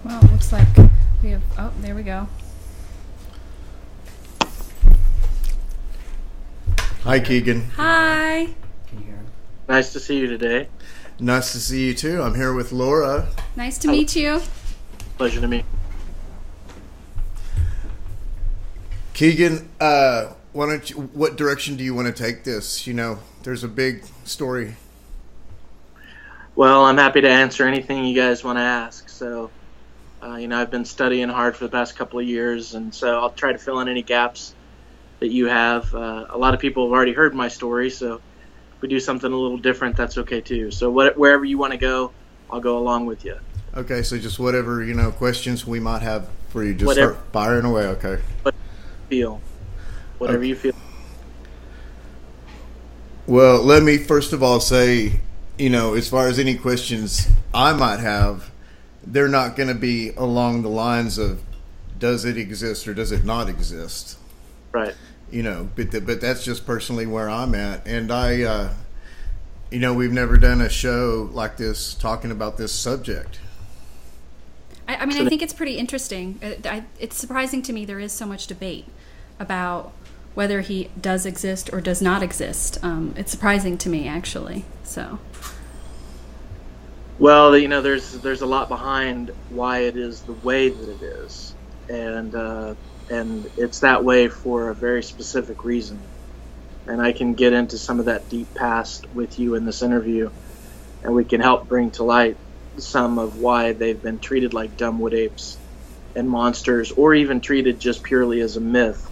Well, it looks like we have. Oh, there we go. Hi, Keegan. Hi. Can you hear him? Nice to see you today. Nice to see you too. I'm here with Laura. Nice to meet you. Pleasure to meet. Keegan, what direction do you want to take this? You know, there's a big story. Well, I'm happy to answer anything you guys want to ask. So, I've been studying hard for the past couple of years, and so I'll try to fill in any gaps that you have. A lot of people have already heard my story, so if we do something a little different, that's okay too. So wherever you want to go, I'll go along with you. Okay, so just whatever, questions we might have for you, just Whatever. start firing away, okay? Whatever you feel. Well, let me first of all say, as far as any questions I might have, they're not going to be along the lines of does it exist or does it not exist? Right. But that's just personally where I'm at. And we've never done a show like this talking about this subject. I mean, I think it's pretty interesting. It's surprising to me there is so much debate about whether he does exist or does not exist. It's surprising to me, actually. So. Well, there's a lot behind why it is the way that it is, and it's that way for a very specific reason. And I can get into some of that deep past with you in this interview, and we can help bring to light some of why they've been treated like dumb wood apes and monsters, or even treated just purely as a myth,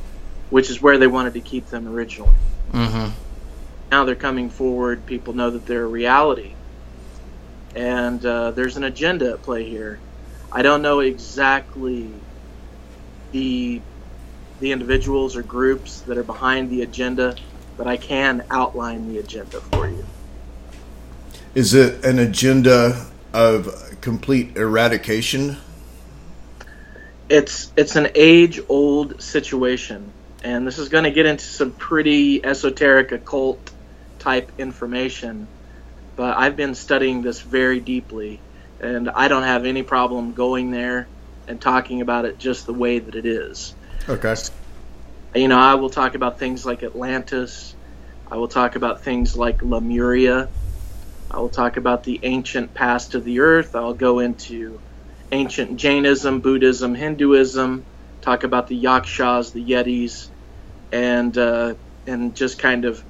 which is where they wanted to keep them originally. Mm-hmm. Now they're coming forward. People know that they're a reality, and there's an agenda at play here. I don't know exactly the individuals or groups that are behind the agenda, but I can outline the agenda for you. Is it an agenda of complete eradication? It's an age-old situation, and this is going to get into some pretty esoteric occult type information, but I've been studying this very deeply, and I don't have any problem going there and talking about it just the way that it is. Okay. I will talk about things like Atlantis. I will talk about things like Lemuria. I will talk about the ancient past of the earth. I'll go into ancient Jainism, Buddhism, Hinduism, talk about the Yakshas, the Yetis, and just kind of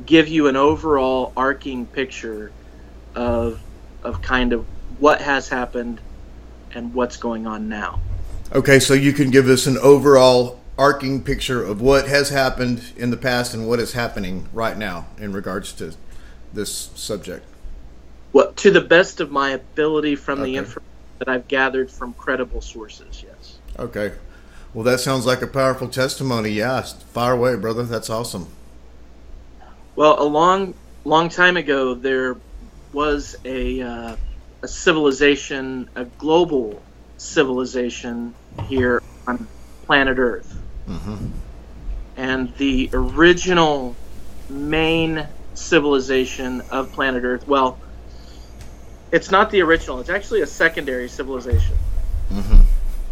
give you an overall arcing picture of kind of what has happened and what's going on now. Okay, so you can give us an overall arcing picture of what has happened in the past and what is happening right now in regards to this subject. Well, to the best of my ability from Okay. the information that I've gathered from credible sources, yes. Okay. Well, that sounds like a powerful testimony. Yeah, fire away, brother. That's awesome. Well, a long time ago, there was a civilization, a global civilization here on planet Earth. Mm-hmm. And the original main civilization of planet Earth, well, it's not the original. It's actually a secondary civilization. Mm-hmm.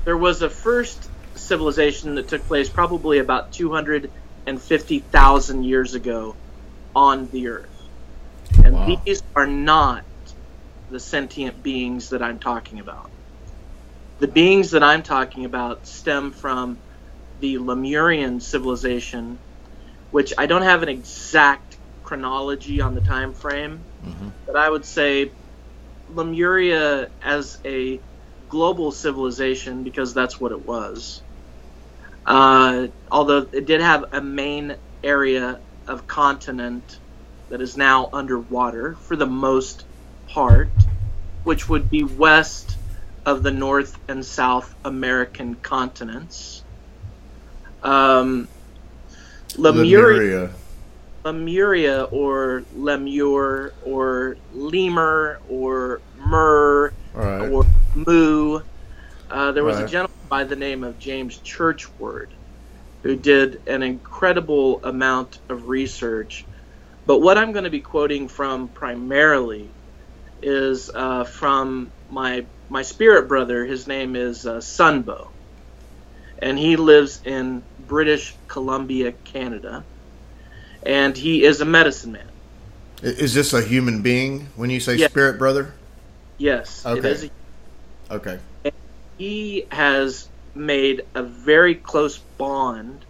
There was a first civilization that took place probably about 250,000 years ago on the Earth. And Wow. these are not the sentient beings that I'm talking about. The beings that I'm talking about stem from the Lemurian civilization, which I don't have an exact chronology on the time frame, Mm-hmm. but I would say Lemuria as a global civilization, because that's what it was. Although it did have a main area of continent that is now underwater for the most part, which would be west of the North and South American continents. Lemuria, or Lemur, or Lemur, or Mur, Right. or Mu. There was a Right. gentleman by the name of James Churchward who did an incredible amount of research. But what I'm going to be quoting from primarily is from my spirit brother. His name is Sunbow, and he lives in British Columbia, Canada, and he is a medicine man. Is this a human being when you say spirit brother? Yes, okay. It is. Okay. And he has made a very close bond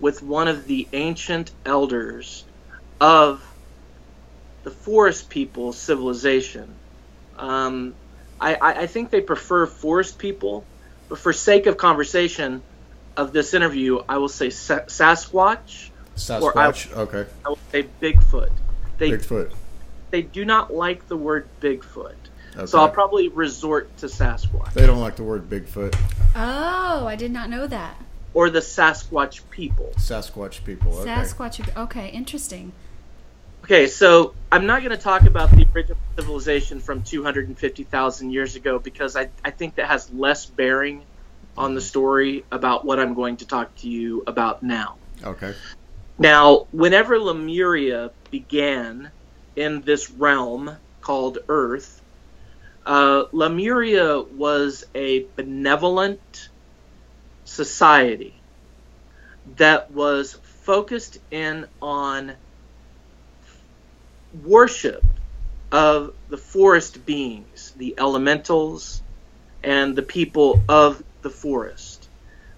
with one of the ancient elders of the Forrest People civilization. I think they prefer Forrest People, but for sake of conversation of this interview, I will say Sasquatch. Sasquatch, okay. I will say Bigfoot. Bigfoot. They do not like the word Bigfoot. Okay. So I'll probably resort to Sasquatch. They don't like the word Bigfoot. Oh, I did not know that. Or the Sasquatch people. Sasquatch people, okay. Sasquatch, okay, interesting. Okay, so I'm not going to talk about the original civilization from 250,000 years ago because I think that has less bearing on the story about what I'm going to talk to you about now. Okay. Now, whenever Lemuria began in this realm called Earth, Lemuria was a benevolent society that was focused in on worship of the forest beings, the elementals, and the people of the forest.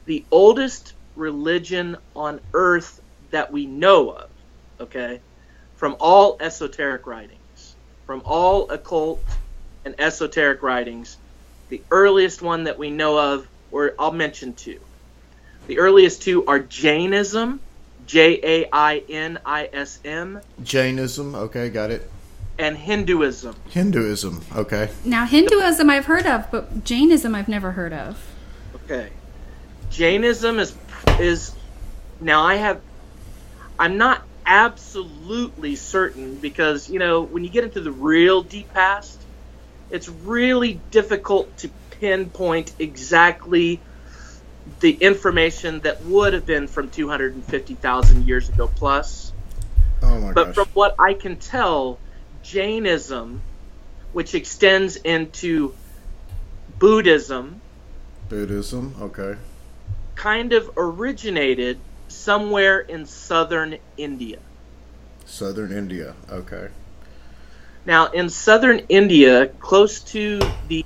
The oldest religion on Earth that we know of, okay, from all esoteric writings, from all occult and esoteric writings, the earliest one that we know of, or I'll mention two. The earliest two are Jainism, Jainism. Jainism, okay, got it. And Hinduism. Hinduism, okay. Now, Hinduism I've heard of, but Jainism I've never heard of. Okay. Jainism is now I'm not absolutely certain because, when you get into the real deep past, it's really difficult to pinpoint exactly the information that would have been from 250,000 years ago plus. Oh my But gosh. from what I can tell, Jainism, which extends into Buddhism, okay. kind of originated somewhere in southern India. Southern India, okay. Now, in southern India, close to the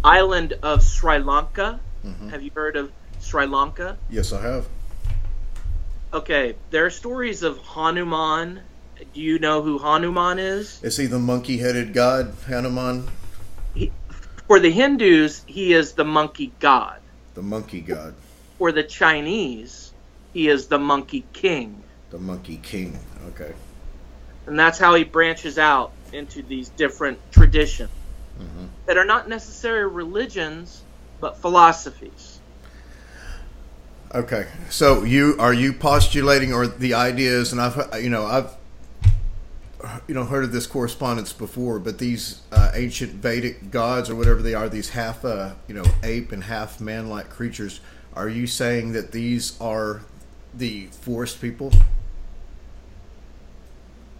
island of Sri Lanka, have you heard of Sri Lanka? Yes, I have. Okay, there are stories of Hanuman. Do you know who Hanuman is? Is he the monkey-headed god, Hanuman? For the Hindus, he is the monkey god. The monkey god. For the Chinese, he is the monkey king. The monkey king, okay. And that's how he branches out into these different traditions that are not necessarily religions, but philosophies. Okay, so are you postulating, or the idea is, and I've heard of this correspondence before, but these ancient Vedic gods or whatever they are, these half ape and half man-like creatures, are you saying that these are the forest people?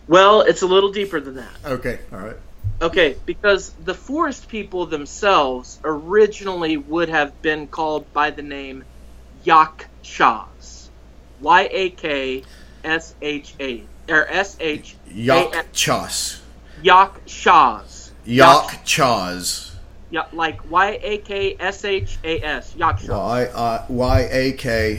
Well, it's a little deeper than that. Okay, all right. Okay, because the forest people themselves originally would have been called by the name Yakshas. Y-A-K-S-H-A. Or S-H. Yakshas. Yakshas. Yakshas. Yeah, like Y-A-K-S-H-A-S. Yakshas. Y-A-K-S-H-A-S.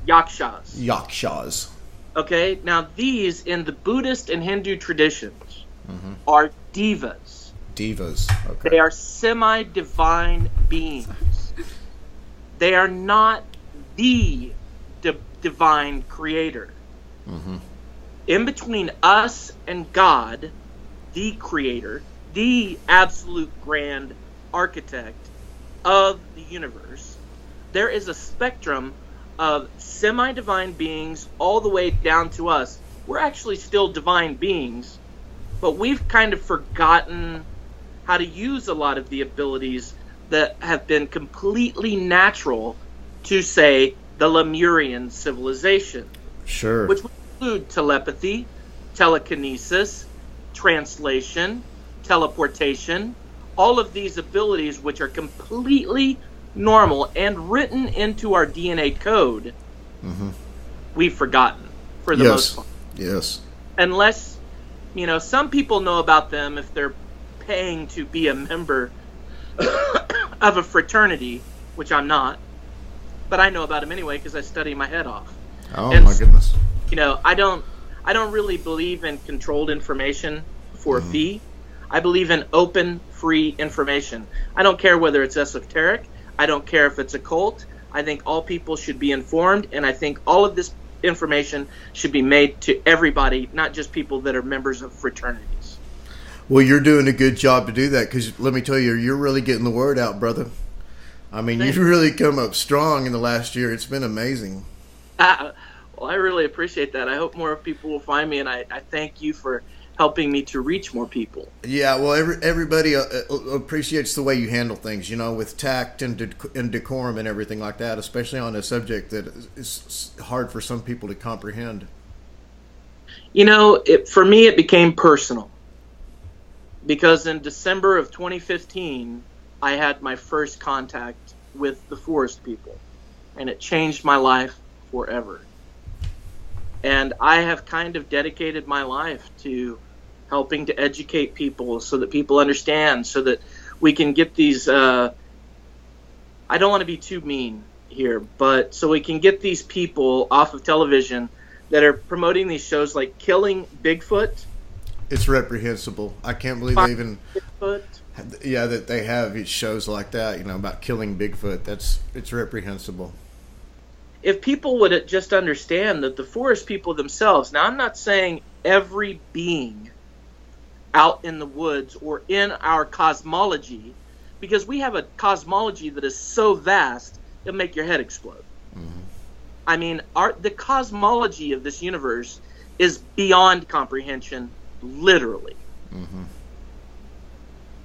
Yakshas. Yakshas. Okay, now these, in the Buddhist and Hindu traditions, are devas. Devas, okay. They are semi-divine beings. They are not the divine creator. In between us and God, the creator, the absolute grand architect of the universe, there is a spectrum of semi-divine beings all the way down to us. We're actually still divine beings, but we've kind of forgotten how to use a lot of the abilities that have been completely natural to, say, the Lemurian civilization. Sure. Which would include telepathy, telekinesis, translation, teleportation, all of these abilities which are completely normal and written into our DNA code, we've forgotten for the most part. Yes. Unless, some people know about them if they're paying to be a member of a fraternity, which I'm not, but I know about them anyway because I study my head off. Oh, and my goodness. I don't really believe in controlled information for a fee. I believe in open, free information. I don't care whether it's esoteric. I don't care if it's occult. I think all people should be informed, and I think all of this information should be made to everybody, not just people that are members of fraternities. Well, you're doing a good job to do that, because let me tell you, you're really getting the word out, brother. I mean, you've really come up strong in the last year. It's been amazing. Well, I really appreciate that. I hope more people will find me, and I thank you for helping me to reach more people. Yeah, well, everybody appreciates the way you handle things, with tact and decorum and everything like that, especially on a subject that is hard for some people to comprehend. For me, it became personal. Because in December of 2015, I had my first contact with the Forrest People. And it changed my life forever. And I have kind of dedicated my life to helping to educate people so that people understand, so that we can get these, I don't want to be too mean here, but so we can get these people off of television that are promoting these shows like Killing Bigfoot. It's reprehensible. I can't believe they even, Bigfoot. Yeah, that they have shows like that, about killing Bigfoot. It's reprehensible. If people would just understand that the Forest People themselves, now I'm not saying every being out in the woods or in our cosmology, because we have a cosmology that is so vast it'll make your head explode. I mean, the cosmology of this universe is beyond comprehension, literally.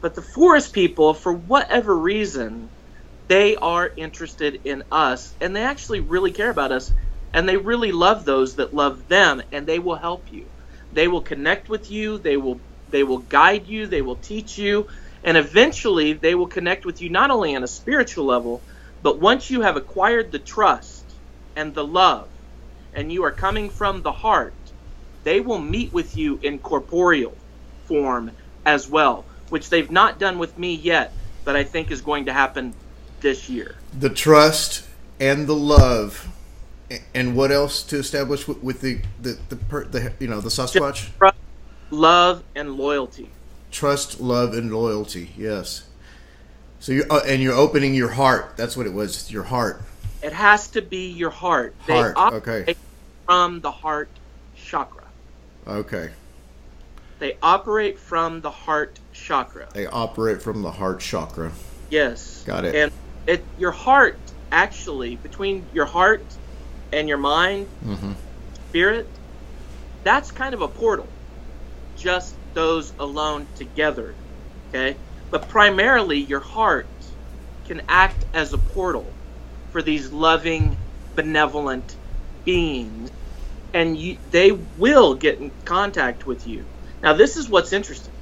But the Forest People, for whatever reason, they are interested in us, and they actually really care about us, and they really love those that love them, and they will help you. They will connect with you. They will guide you. They will teach you, and eventually they will connect with you not only on a spiritual level, but once you have acquired the trust and the love, and you are coming from the heart, they will meet with you in corporeal form as well, which they've not done with me yet, but I think is going to happen this year. The trust and the love, and what else to establish with the Sasquatch? Trust, love, and loyalty. Trust, love, and loyalty. Yes. So you're opening your heart. That's what it was. Your heart. It has to be your heart. Heart. They operate Okay. from the heart chakra. Okay. They operate from the heart chakra. They operate from the heart chakra. Yes. Got it. And your heart, actually, between your heart and your mind, spirit, that's kind of a portal. Just those alone together. Okay? But primarily, your heart can act as a portal for these loving, benevolent beings. And they will get in contact with you. Now, this is what's interesting.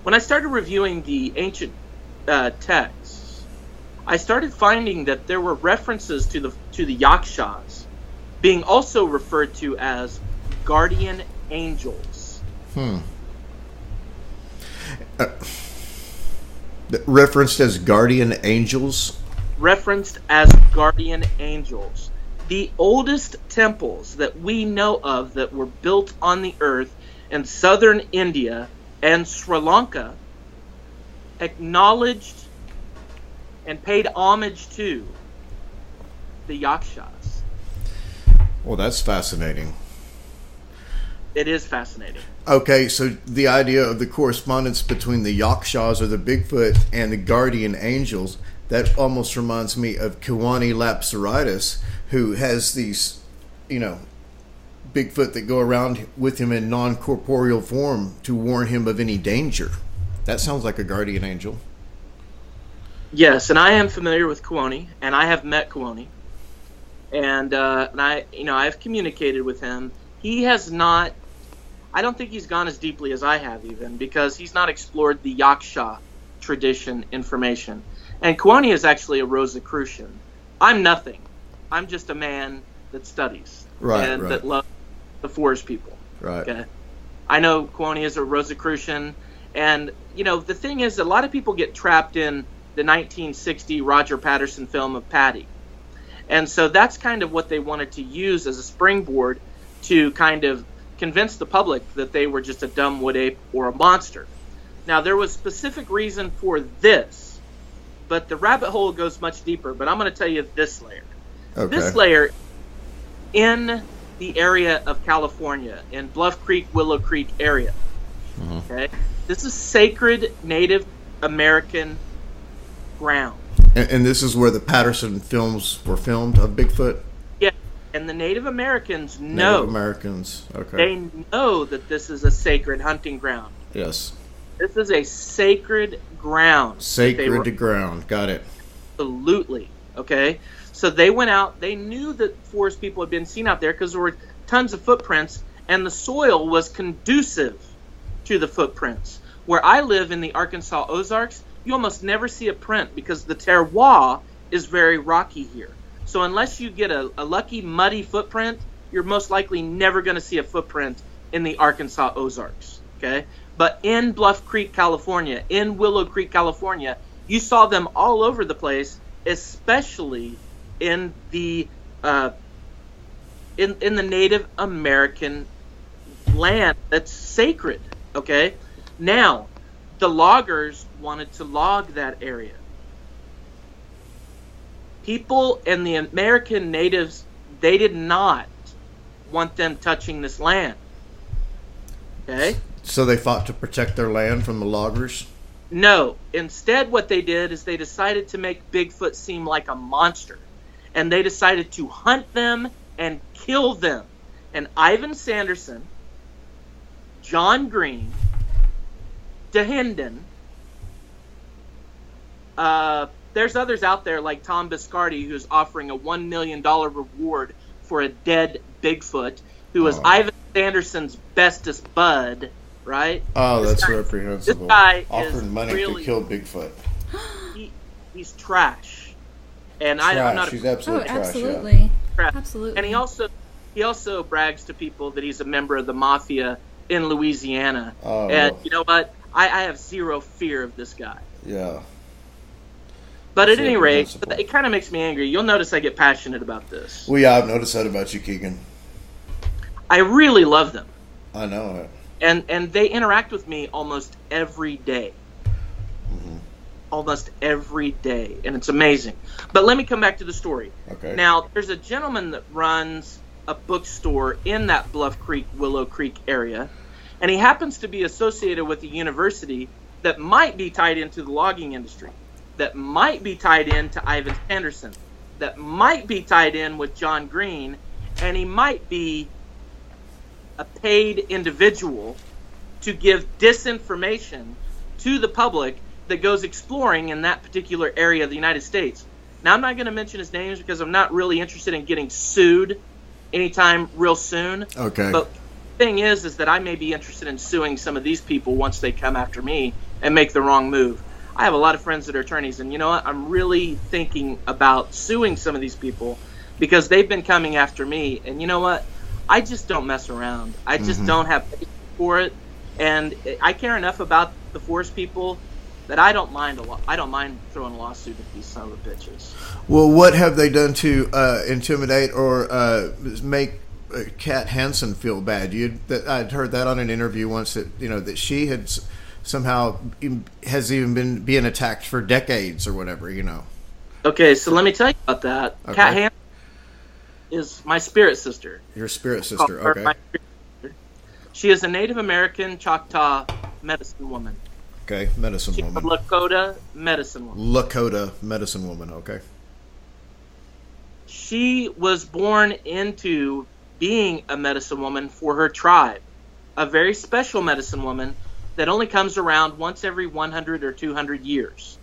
When I started reviewing the ancient texts, I started finding that there were references to the yakshas being also referred to as guardian angels. Referenced as guardian angels? Referenced as guardian angels. The oldest temples that we know of that were built on the earth in southern India and Sri Lanka acknowledged and paid homage to the yakshas. Well, that's fascinating. It is fascinating. Okay, so the idea of the correspondence between the yakshas or the Bigfoot and the guardian angels, that almost reminds me of Kiwani Lapsaritis, who has these, Bigfoot that go around with him in non-corporeal form to warn him of any danger. That sounds like a guardian angel. Yes, and I am familiar with Kiwani, and I have met Kiwani, and I have communicated with him. He has not I don't think he's gone as deeply as I have, even, because he's not explored the Yaksha tradition information. And Kwani is actually a Rosicrucian. I'm nothing. I'm just a man that studies and that loves the Forrest People. Right. Okay. I know Kwani is a Rosicrucian, and the thing is, a lot of people get trapped in the 1960 Roger Patterson film of Patty, and so that's kind of what they wanted to use as a springboard to kind of convince the public that they were just a dumb wood ape or a monster. Now, there was specific reason for this, but the rabbit hole goes much deeper. But I'm going to tell you this layer. Okay. This layer in the area of California, in Bluff Creek, Willow Creek area. Mm-hmm. Okay, this is sacred Native American ground. And this is where the Patterson films were filmed of Bigfoot? Yeah, and the Native Americans know. Native Americans, okay. They know that this is a sacred hunting ground. Yes. This is a sacred ground. Sacred ground, got it. Absolutely, okay? So they went out, they knew that Forrest People had been seen out there because there were tons of footprints, and the soil was conducive to the footprints. Where I live in the Arkansas Ozarks, you almost never see a print because the terroir is very rocky here. So unless you get a lucky muddy footprint, you're most likely never going to see a footprint in the Arkansas Ozarks, okay? But in Bluff Creek, California, in Willow Creek, California, you saw them all over the place, especially in the in the Native American land that's sacred, okay? Now, the loggers wanted to log that area. People and the American natives, they did not want them touching this land, okay? So they fought to protect their land from the loggers? No. Instead, what they did is they decided to make Bigfoot seem like a monster. And they decided to hunt them and kill them. And Ivan Sanderson, John Green, DeHenden, there's others out there like Tom Biscardi, who's offering a $1 million reward for a dead Bigfoot, who was Ivan Sanderson's bestest bud, right? Oh, that's reprehensible. This guy offering is money really, to kill Bigfoot. He's trash. And trash. I'm not. He's absolute trash. Absolutely. Yeah. Absolutely. And he also brags to people that he's a member of the mafia in Louisiana. Oh, and you know what? I have zero fear of this guy. Yeah. But at any rate, it kind of makes me angry. You'll notice I get passionate about this. Well, yeah, I've noticed that about you, Keegan. I really love them. I know it. And they interact with me almost every day. Mm-hmm. Almost every day. And it's amazing. But let me come back to the story. Okay. Now, there's a gentleman that runs a bookstore in that Bluff Creek, Willow Creek area. And he happens to be associated with a university that might be tied into the logging industry, that might be tied into Ivan Sanderson, that might be tied in with John Green, and he might be a paid individual to give disinformation to the public that goes exploring in that particular area of the United States. Now, I'm not going to mention his names because I'm not really interested in getting sued anytime real soon. Okay. But the thing is that I may be interested in suing some of these people once they come after me and make the wrong move. I have a lot of friends that are attorneys, and you know what? I'm really thinking about suing some of these people because they've been coming after me, and you know what? I just don't mess around. I just don't have patience for it, and I care enough about the Forrest People that I don't mind I don't mind throwing a lawsuit at these son of a bitches. Well, what have they done to intimidate or make Kat Hansen feel bad? I'd heard that on an interview once that she had somehow has even been being attacked for decades or whatever. Okay, so let me tell you about that. Okay. Kat Hansen is my spirit sister. Your spirit sister, okay. My spirit sister. She is a Native American Choctaw medicine woman. Okay, medicine woman. She's a Lakota medicine woman. Lakota medicine woman, okay. She was born into being a medicine woman for her tribe, a very special medicine woman that only comes around once every 100 or 200 years.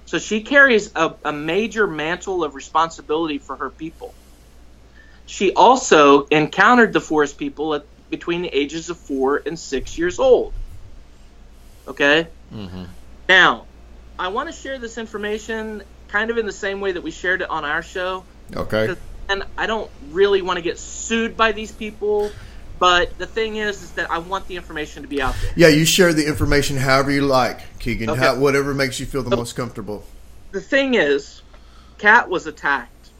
So she carries a major mantle of responsibility for her people. She also encountered the Forrest People at between the ages of 4 and 6 years old. Okay? Mm-hmm. Now, I want to share this information kind of in the same way that we shared it on our show. Okay. And I don't really want to get sued by these people, but the thing is that I want the information to be out there. Yeah, you share the information however you like, Keegan. Okay. Whatever makes you feel the most comfortable. The thing is, Kat was attacked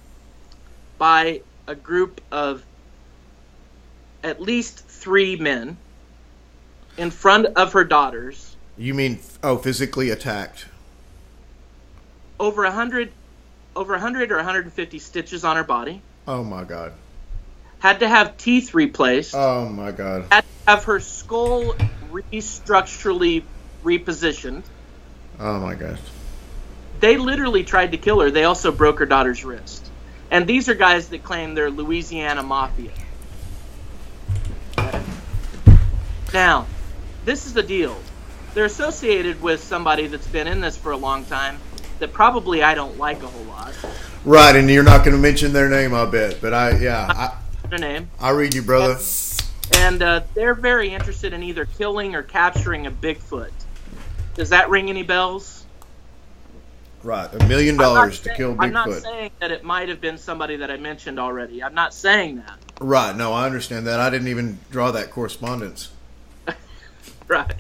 by a group of at least 3 men in front of her daughters. You mean, physically attacked? Over 100 or 150 stitches on her body. Oh, my God. Had to have teeth replaced. Oh, my God. Had to have her skull restructurally repositioned. Oh, my gosh. They literally tried to kill her. They also broke her daughter's wrist. And these are guys that claim they're Louisiana Mafia. Now, this is the deal. They're associated with somebody that's been in this for a long time that probably I don't like a whole lot. Right, and you're not going to mention their name, I bet. But Their name. I read you, brother. And they're very interested in either killing or capturing a Bigfoot. Does that ring any bells? Right, $1 million to kill Bigfoot. I'm not saying that it might have been somebody that I mentioned already. I'm not saying that. Right, no, I understand that. I didn't even draw that correspondence. Right.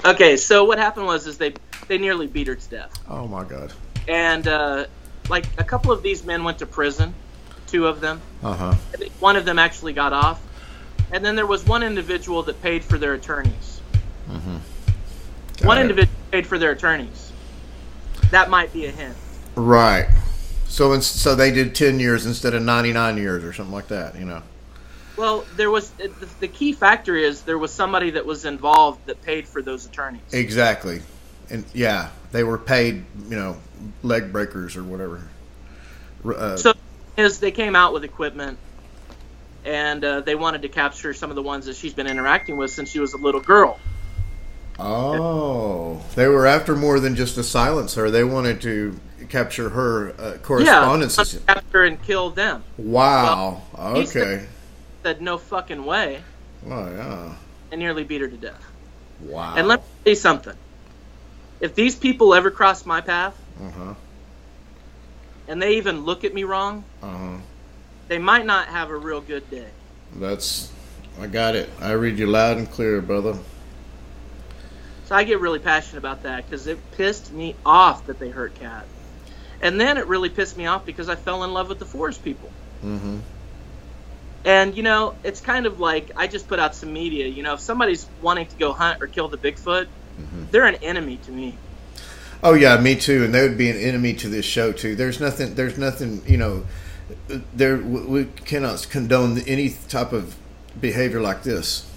Okay, so what happened was they nearly beat her to death. Oh, my God. And, like, a couple of these men went to prison, 2 of them. Uh-huh. One of them actually got off. And then there was one individual that paid for their attorneys. Mm-hmm. One individual paid for their attorneys. That might be a hint. Right. So they did 10 years instead of 99 years or something like that, you know. Well, there was the key factor is there was somebody that was involved that paid for those attorneys. Exactly. And, yeah, they were paid, leg breakers or whatever. So they came out with equipment, and they wanted to capture some of the ones that she's been interacting with since she was a little girl. Oh, they were after more than just a silencer. They wanted to capture her correspondence. Yeah, capture and kill them. Wow. Well, okay. Said no fucking way. Oh, yeah. And nearly beat her to death. Wow. And let me tell you something. If these people ever cross my path, uh-huh, and they even look at me wrong, uh-huh, they might not have a real good day. I got it. I read you loud and clear, brother. So I get really passionate about that because it pissed me off that they hurt Kat. And then it really pissed me off because I fell in love with the Forrest People. Mm-hmm. And, it's kind of like I just put out some media. If somebody's wanting to go hunt or kill the Bigfoot, mm-hmm, they're an enemy to me. Oh, yeah, me too. And they would be an enemy to this show, too. There's nothing, we cannot condone any type of behavior like this.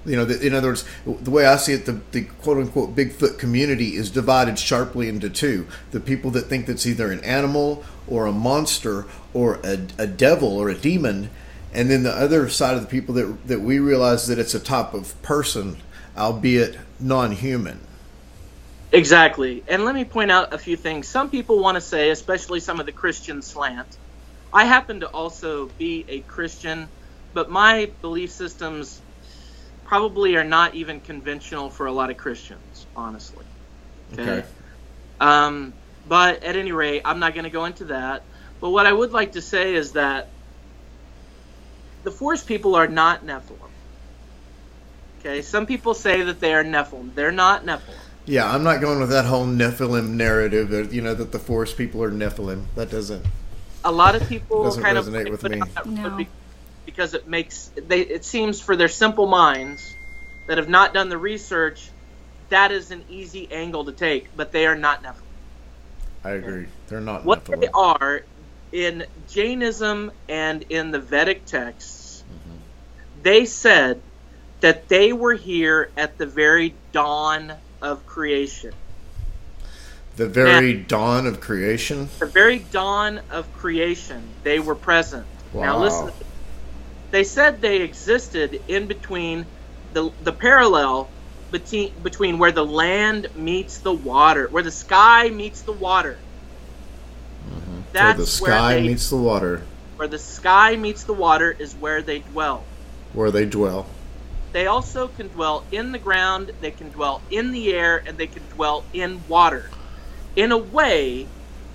In other words, the way I see it, the quote-unquote Bigfoot community is divided sharply into 2. The people that think that's either an animal or a monster or a devil or a demon, and then the other side of the people that we realize that it's a type of person, albeit non-human. Exactly. And let me point out a few things. Some people want to say, especially some of the Christian slant, I happen to also be a Christian, but my belief systems probably are not even conventional for a lot of Christians, honestly. Okay. But at any rate, I'm not going to go into that. But what I would like to say is that the Forrest People are not Nephilim. Okay, some people say that they are Nephilim. They're not Nephilim. Yeah, I'm not going with that whole Nephilim narrative that that the Forrest People are Nephilim. That doesn't. A lot of people doesn't kind resonate of with me. No. Because it seems for their simple minds that have not done the research, that is an easy angle to take. But they are not Nephilim. I agree. They're not what Nephilim. They are in Jainism and in the Vedic texts. Mm-hmm. They said that they were here at the very dawn of creation. The very dawn of creation? The very dawn of creation, they were present. Wow. Now listen, they said they existed in between the parallel between where the land meets the water, where the sky meets the water. Mm-hmm. That's where the sky meets the water. Where the sky meets the water is where they dwell. Where they dwell. They also can dwell in the ground, they can dwell in the air, and they can dwell in water. In a way,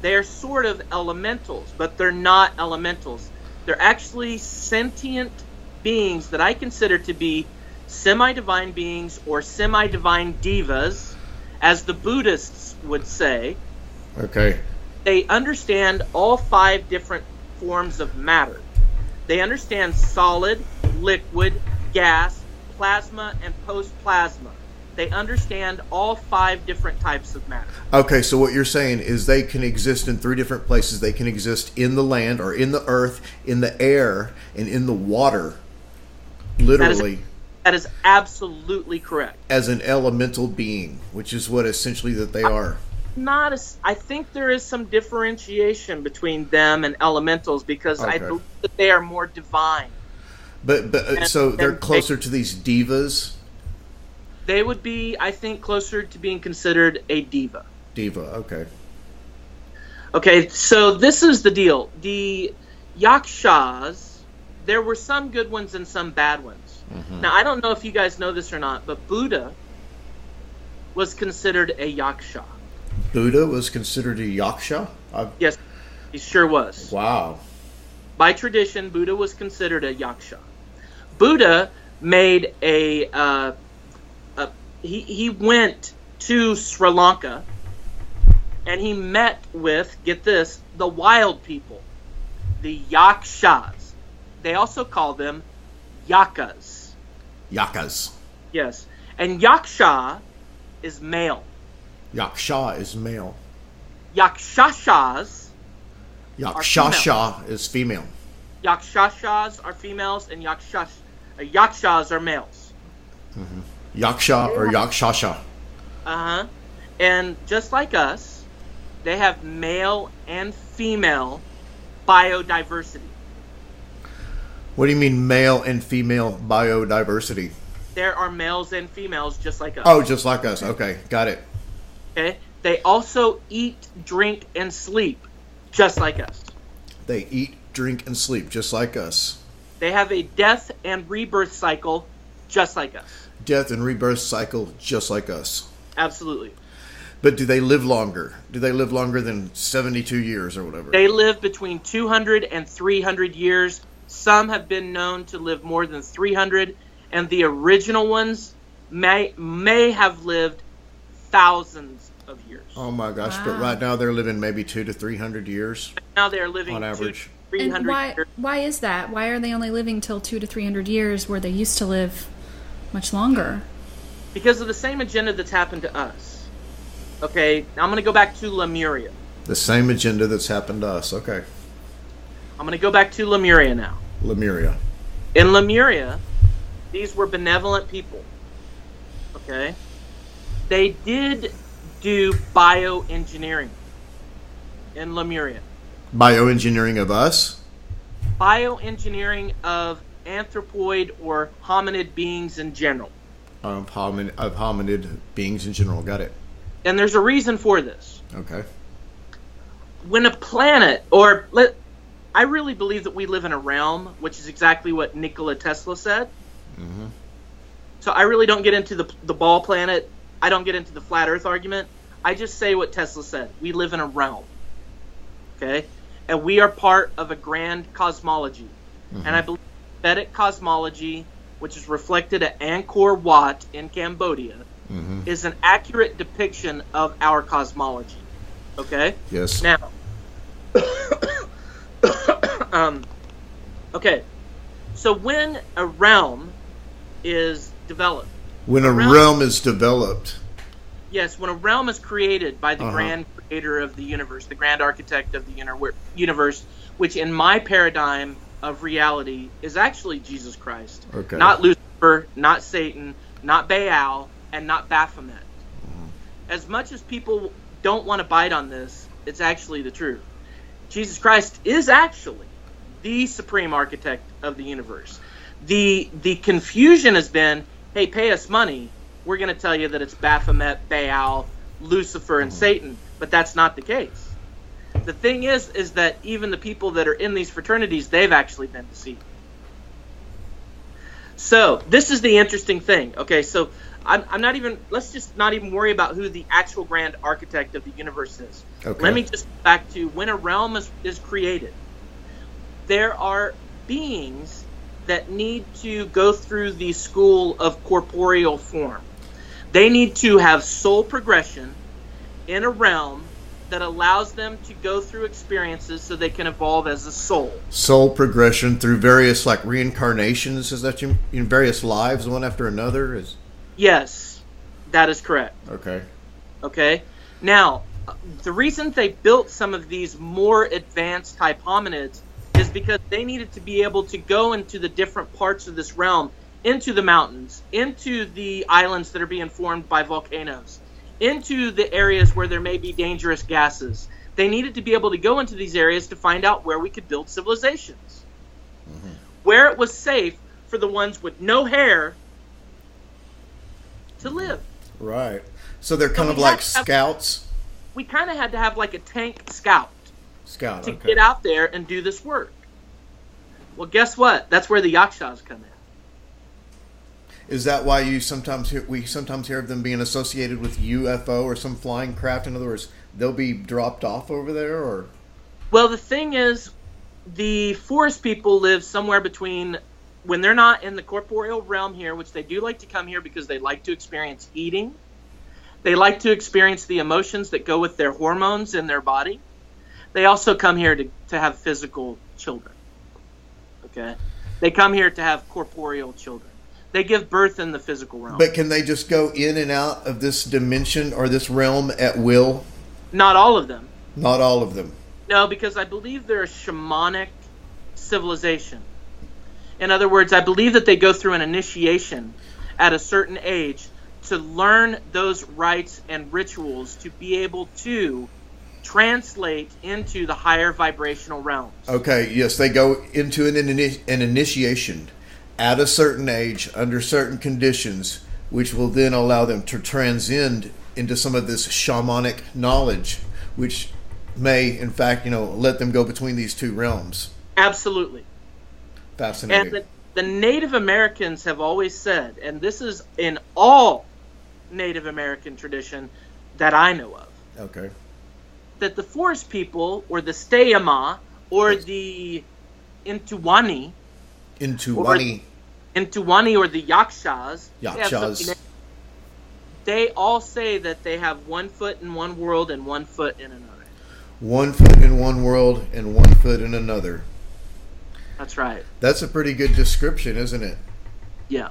they're sort of elementals, but they're not elementals. They're actually sentient beings that I consider to be semi-divine beings or semi-divine divas, as the Buddhists would say. Okay. They understand all 5 different forms of matter. They understand solid, liquid, gas, plasma, and post-plasma. They understand all 5 different types of matter. Okay, so what you're saying is they can exist in 3 different places. They can exist in the land or in the earth, in the air, and in the water. Literally. That is absolutely correct. As an elemental being, which is what essentially that they are. I think there is some differentiation between them and elementals, because I believe that they are more divine. But so they're closer to these divas? They would be, I think, closer to being considered a diva. Diva, okay. Okay, so this is the deal. The yakshas, there were some good ones and some bad ones. Mm-hmm. Now, I don't know if you guys know this or not, but Buddha was considered a yaksha. Buddha was considered a yaksha? Yes, he sure was. Wow. By tradition, Buddha was considered a yaksha. Buddha made he went to Sri Lanka, and he met with, get this, the wild people, the yakshas. They also call them yakas. Yakas. Yes. And yaksha is male. Yaksha is male. Yakshashas Yakshasha is female. Yakshashas are females, and yakshas are males. Mm-hmm. Yaksha or yakshasha. Uh-huh. And just like us, they have male and female biodiversity. What do you mean male and female biodiversity? There are males and females just like us. Oh, just like us. Okay, got it. Okay. They also eat, drink, and sleep just like us. They eat, drink, and sleep just like us. They have a death and rebirth cycle just like us. Death and rebirth cycle just like us. Absolutely. But do they live longer? Do they live longer than 72 years or whatever? They live between 200 and 300 years. Some have been known to live more than 300, and the original ones may have lived thousands of years. Oh my gosh! Wow. But right now they're living maybe 200 to 300 years. Right now they're living on average. 200 to 300 and years. Why is that? Why are they only living till 200 to 300 years where they used to live much longer? Because of the same agenda that's happened to us. Okay, I'm going to go back to Lemuria. The same agenda that's happened to us. Okay. I'm going to go back to Lemuria now. Lemuria. In Lemuria, these were benevolent people. Okay? They did do bioengineering in Lemuria. Bioengineering of us? Bioengineering of anthropoid or hominid beings in general. Of hominid beings in general. Got it. And there's a reason for this. Okay. When a planet, I really believe that we live in a realm, which is exactly what Nikola Tesla said. Mm-hmm. So I really don't get into the ball planet. I don't get into the flat earth argument. I just say what Tesla said. We live in a realm. Okay? And we are part of a grand cosmology. Mm-hmm. And I believe Vedic cosmology, which is reflected at Angkor Wat in Cambodia, mm-hmm. is an accurate depiction of our cosmology. Okay? Yes. Now, okay. So when a realm is developed. When a realm is developed. Yes, when a realm is created by the grand creator of the universe, the grand architect of the universe, which in my paradigm of reality is actually Jesus Christ. Okay. Not Lucifer, not Satan, not Baal, and not Baphomet. Mm-hmm. As much as people don't want to bite on this, it's actually the truth. Jesus Christ is actually the supreme architect of the universe. The confusion has been, hey, pay us money. We're going to tell you that it's Baphomet, Baal, Lucifer, and Satan. But that's not the case. The thing is that even the people that are in these fraternities, they've actually been deceived. So this is the interesting thing. Okay, so I'm not even. Let's just not even worry about who the actual grand architect of the universe is. Okay. Let me just go back to when a realm is created. There are beings that need to go through the school of corporeal form. They need to have soul progression in a realm that allows them to go through experiences so they can evolve as a soul. Soul progression through various like reincarnations. Is that you in various lives, one after another? Is Yes, that is correct. okay. Okay. Now, the reason they built some of these more advanced type hominids is because they needed to be able to go into the different parts of this realm, into the mountains, into the islands that are being formed by volcanoes, into the areas where there may be dangerous gases. They needed to be able to go into these areas to find out where we could build civilizations. Mm-hmm. Where it was safe for the ones with no hair to live. Right. So they're kind of like scouts? We kind of had to have like a tank scout to Okay. get out there and do this work. Well, guess what? That's where the Yakshas come in. Is that why we sometimes hear of them being associated with UFO or some flying craft? In other words, they'll be dropped off over there, or? Well, the thing is, the forest people live somewhere between, when they're not in the corporeal realm here, which they do like to come here because they like to experience eating. They like to experience the emotions that go with their hormones in their body. They also come here to have physical children. Okay? They come here to have corporeal children. They give birth in the physical realm. But can they just go in and out of this dimension or this realm at will? Not all of them. Not all of them. No, because I believe they're a shamanic civilization. In other words, I believe that they go through an initiation at a certain age to learn those rites and rituals to be able to translate into the higher vibrational realms. Okay, yes, they go into an initiation at a certain age, under certain conditions, which will then allow them to transcend into some of this shamanic knowledge, which may, in fact, let them go between these two realms. Absolutely. Fascinating. And the Native Americans have always said, and this is in all Native American tradition that I know of, okay, that the Forest People, or the Steyama, or the Intuwani, or the Yakshas, they all say that they have 1 foot in one world and 1 foot in another. 1 foot in one world and 1 foot in another. That's right. That's a pretty good description, isn't it? Yeah.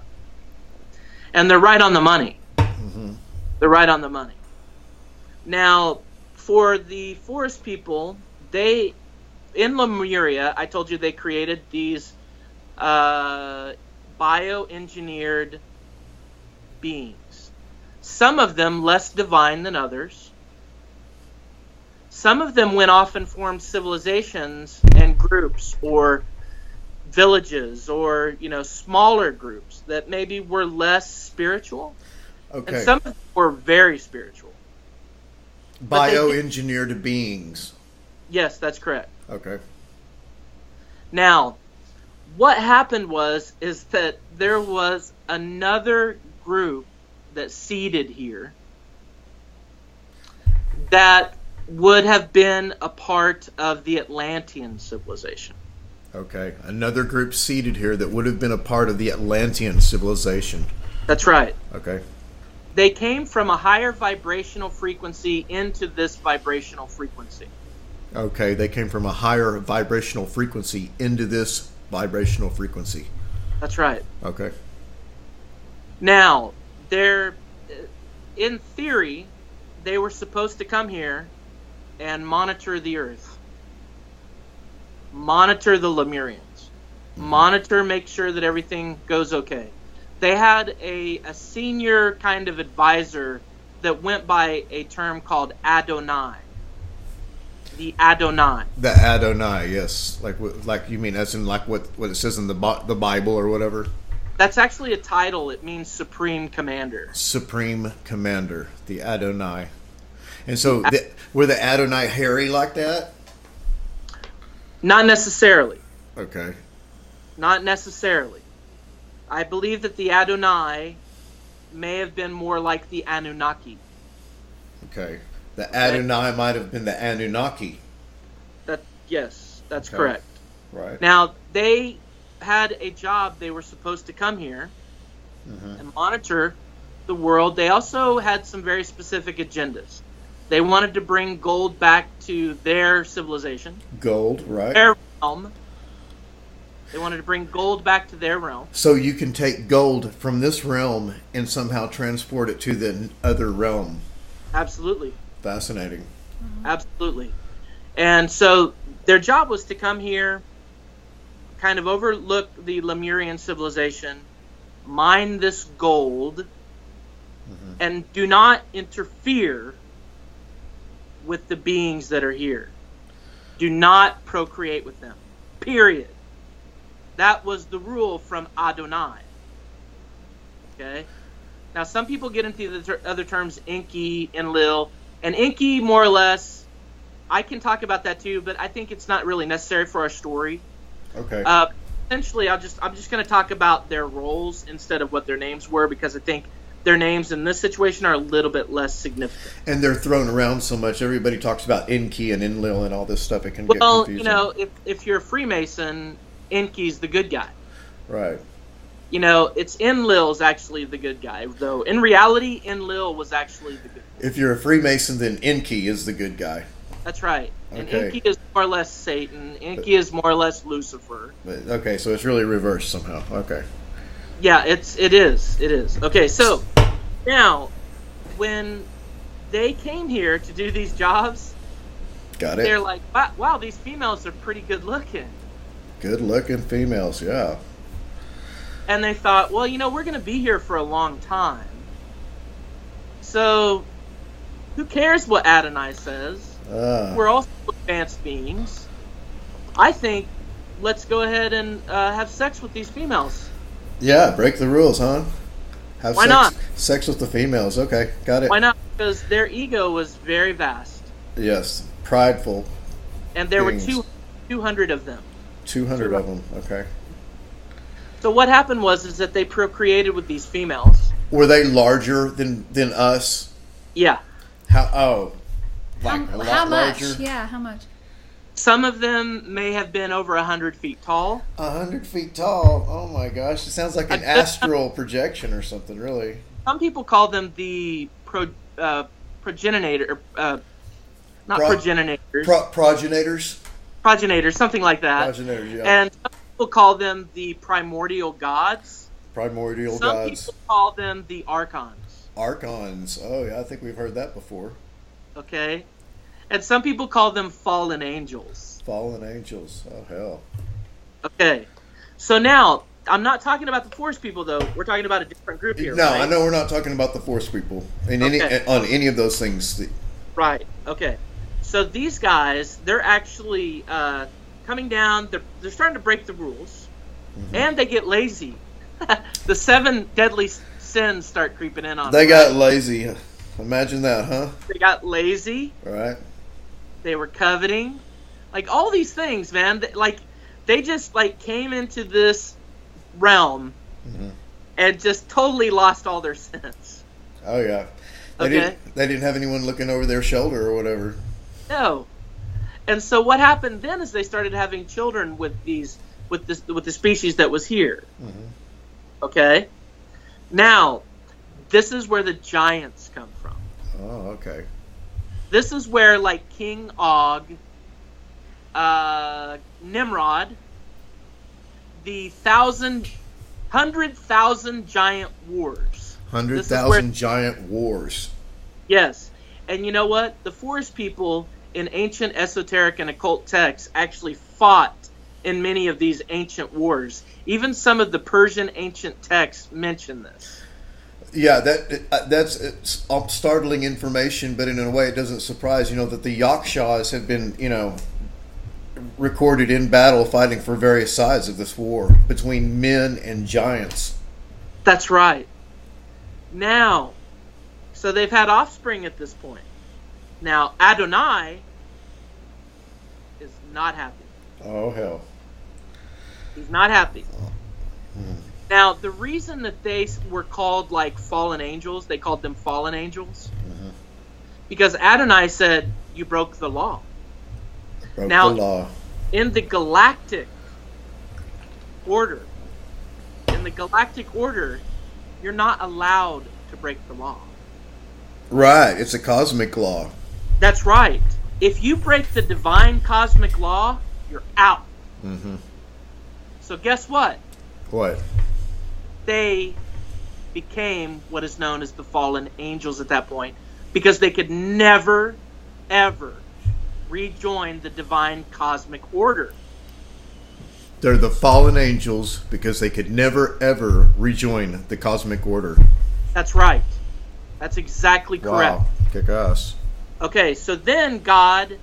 And they're right on the money. Mm-hmm. They're right on the money. Now, for the Forest People, in Lemuria, I told you they created these bioengineered beings. Some of them less divine than others. Some of them went off and formed civilizations and groups or villages or, smaller groups that maybe were less spiritual. Okay. And some of them were very spiritual. Bioengineered beings. Yes, that's correct. Okay. Now, what happened is that there was another group that seeded here that would have been a part of the Atlantean civilization. Okay. Another group seeded here that would have been a part of the Atlantean civilization. That's right. Okay. They came from a higher vibrational frequency into this vibrational frequency. Okay, they came from a higher vibrational frequency into this vibrational frequency. That's right. Okay. Now, in theory, they were supposed to come here and monitor the Earth. Monitor the Lemurians. Monitor, make sure that everything goes okay. They had a senior kind of advisor that went by a term called Adonai. The Adonai. The Adonai, yes. Like you mean as in like what it says in the Bible or whatever? That's actually a title. It means Supreme Commander. Supreme Commander, the Adonai. And so were the Adonai hairy like that? Not necessarily. Okay. Not necessarily. I believe that the Adonai may have been more like the Anunnaki. Okay. The Adonai might have been the Anunnaki. Yes, that's correct. Right. Now, they had a job. They were supposed to come here and monitor the world. They also had some very specific agendas. They wanted to bring gold back to their civilization. Gold, right. Their realm. They wanted to bring gold back to their realm. So you can take gold from this realm and somehow transport it to the other realm. Absolutely. Fascinating. Absolutely. And so their job was to come here, kind of overlook the Lemurian civilization, mine this gold, and do not interfere with the beings that are here. Do not procreate with them. Period. That was the rule from Adonai. Okay? Now, some people get into the other terms, Enki, Enlil. And Enki, more or less, I can talk about that too, but I think it's not really necessary for our story. Okay. Essentially, I'm just going to talk about their roles instead of what their names were, because I think their names in this situation are a little bit less significant. And they're thrown around so much. Everybody talks about Enki and Enlil and all this stuff. It can get confusing. Well, if you're a Freemason, Enki's the good guy. Right. It's Enlil's actually the good guy, though in reality, Enlil was actually the good guy. If you're a Freemason, then Enki is the good guy. That's right. And Okay. Enki is more or less Satan. Enki is more or less Lucifer. But, okay, so it's really reversed somehow. Okay. Yeah, it is. Okay, so now when they came here to do these jobs, Got it. they're like, wow, these females are pretty good looking. Good looking females, yeah. And they thought, well, we're going to be here for a long time. So who cares what Adonai says? We're also advanced beings. I think let's go ahead and have sex with these females. Yeah, break the rules, huh? Why not? Sex with the females. Okay, got it. Why not? Because their ego was very vast. Yes, prideful. And there beings. were 200 of them. 200 of them, okay. So what happened was that they procreated with these females. Were they larger than us? Yeah. How much? Larger? Yeah, how much? Some of them may have been over 100 feet tall. 100 feet tall? Oh my gosh, it sounds like an astral projection or something, really. Some people call them the progenerator, progenitors. Progenitors, something like that. Progenitors, yeah. And some people call them the primordial gods. Some people call them the Archons. Archons. Oh, yeah, I think we've heard that before. Okay. And some people call them fallen angels. Fallen angels. Oh, hell. Okay. So now, I'm not talking about the Forrest People, though. We're talking about a different group here, No, right? I know we're not talking about the Forrest People on any of those things. Right. Okay. So these guys, they're actually coming down. They're starting to break the rules, and they get lazy. The 7 deadly sins start creeping in on them. They got lazy. Imagine that, huh? They got lazy. Right. They were coveting. Like, all these things, man. They just, came into this realm and just totally lost all their sense. Oh, yeah. They didn't have anyone looking over their shoulder or whatever. No. And so what happened then is they started having children with the species that was here. Okay? Now, this is where the giants come from. Oh, okay. This is where, King Og, Nimrod, the 100,000 giant wars. 100,000 giant wars. Yes. And you know what? The Forrest People in ancient esoteric and occult texts actually fought in many of these ancient wars. Even some of the Persian ancient texts mention this. Yeah, that's startling information, but in a way it doesn't surprise, that the Yakshas have been, recorded in battle fighting for various sides of this war between men and giants. That's right. Now, so they've had offspring at this point. Now, Adonai is not happy. Oh, hell. He's not happy. Now, the reason that they were called like fallen angels, they called them fallen angels, because Adonai said, you broke the law. Broke now, the law. In the galactic order, you're not allowed to break the law. Right. It's a cosmic law. That's right. If you break the divine cosmic law, you're out. Mm-hmm. So guess what? What? They became what is known as the fallen angels at that point, because they could never, ever rejoin the divine cosmic order. They're the fallen angels because they could never, ever rejoin the cosmic order. That's right. That's exactly correct. Wow. Kick ass. Okay, so then God,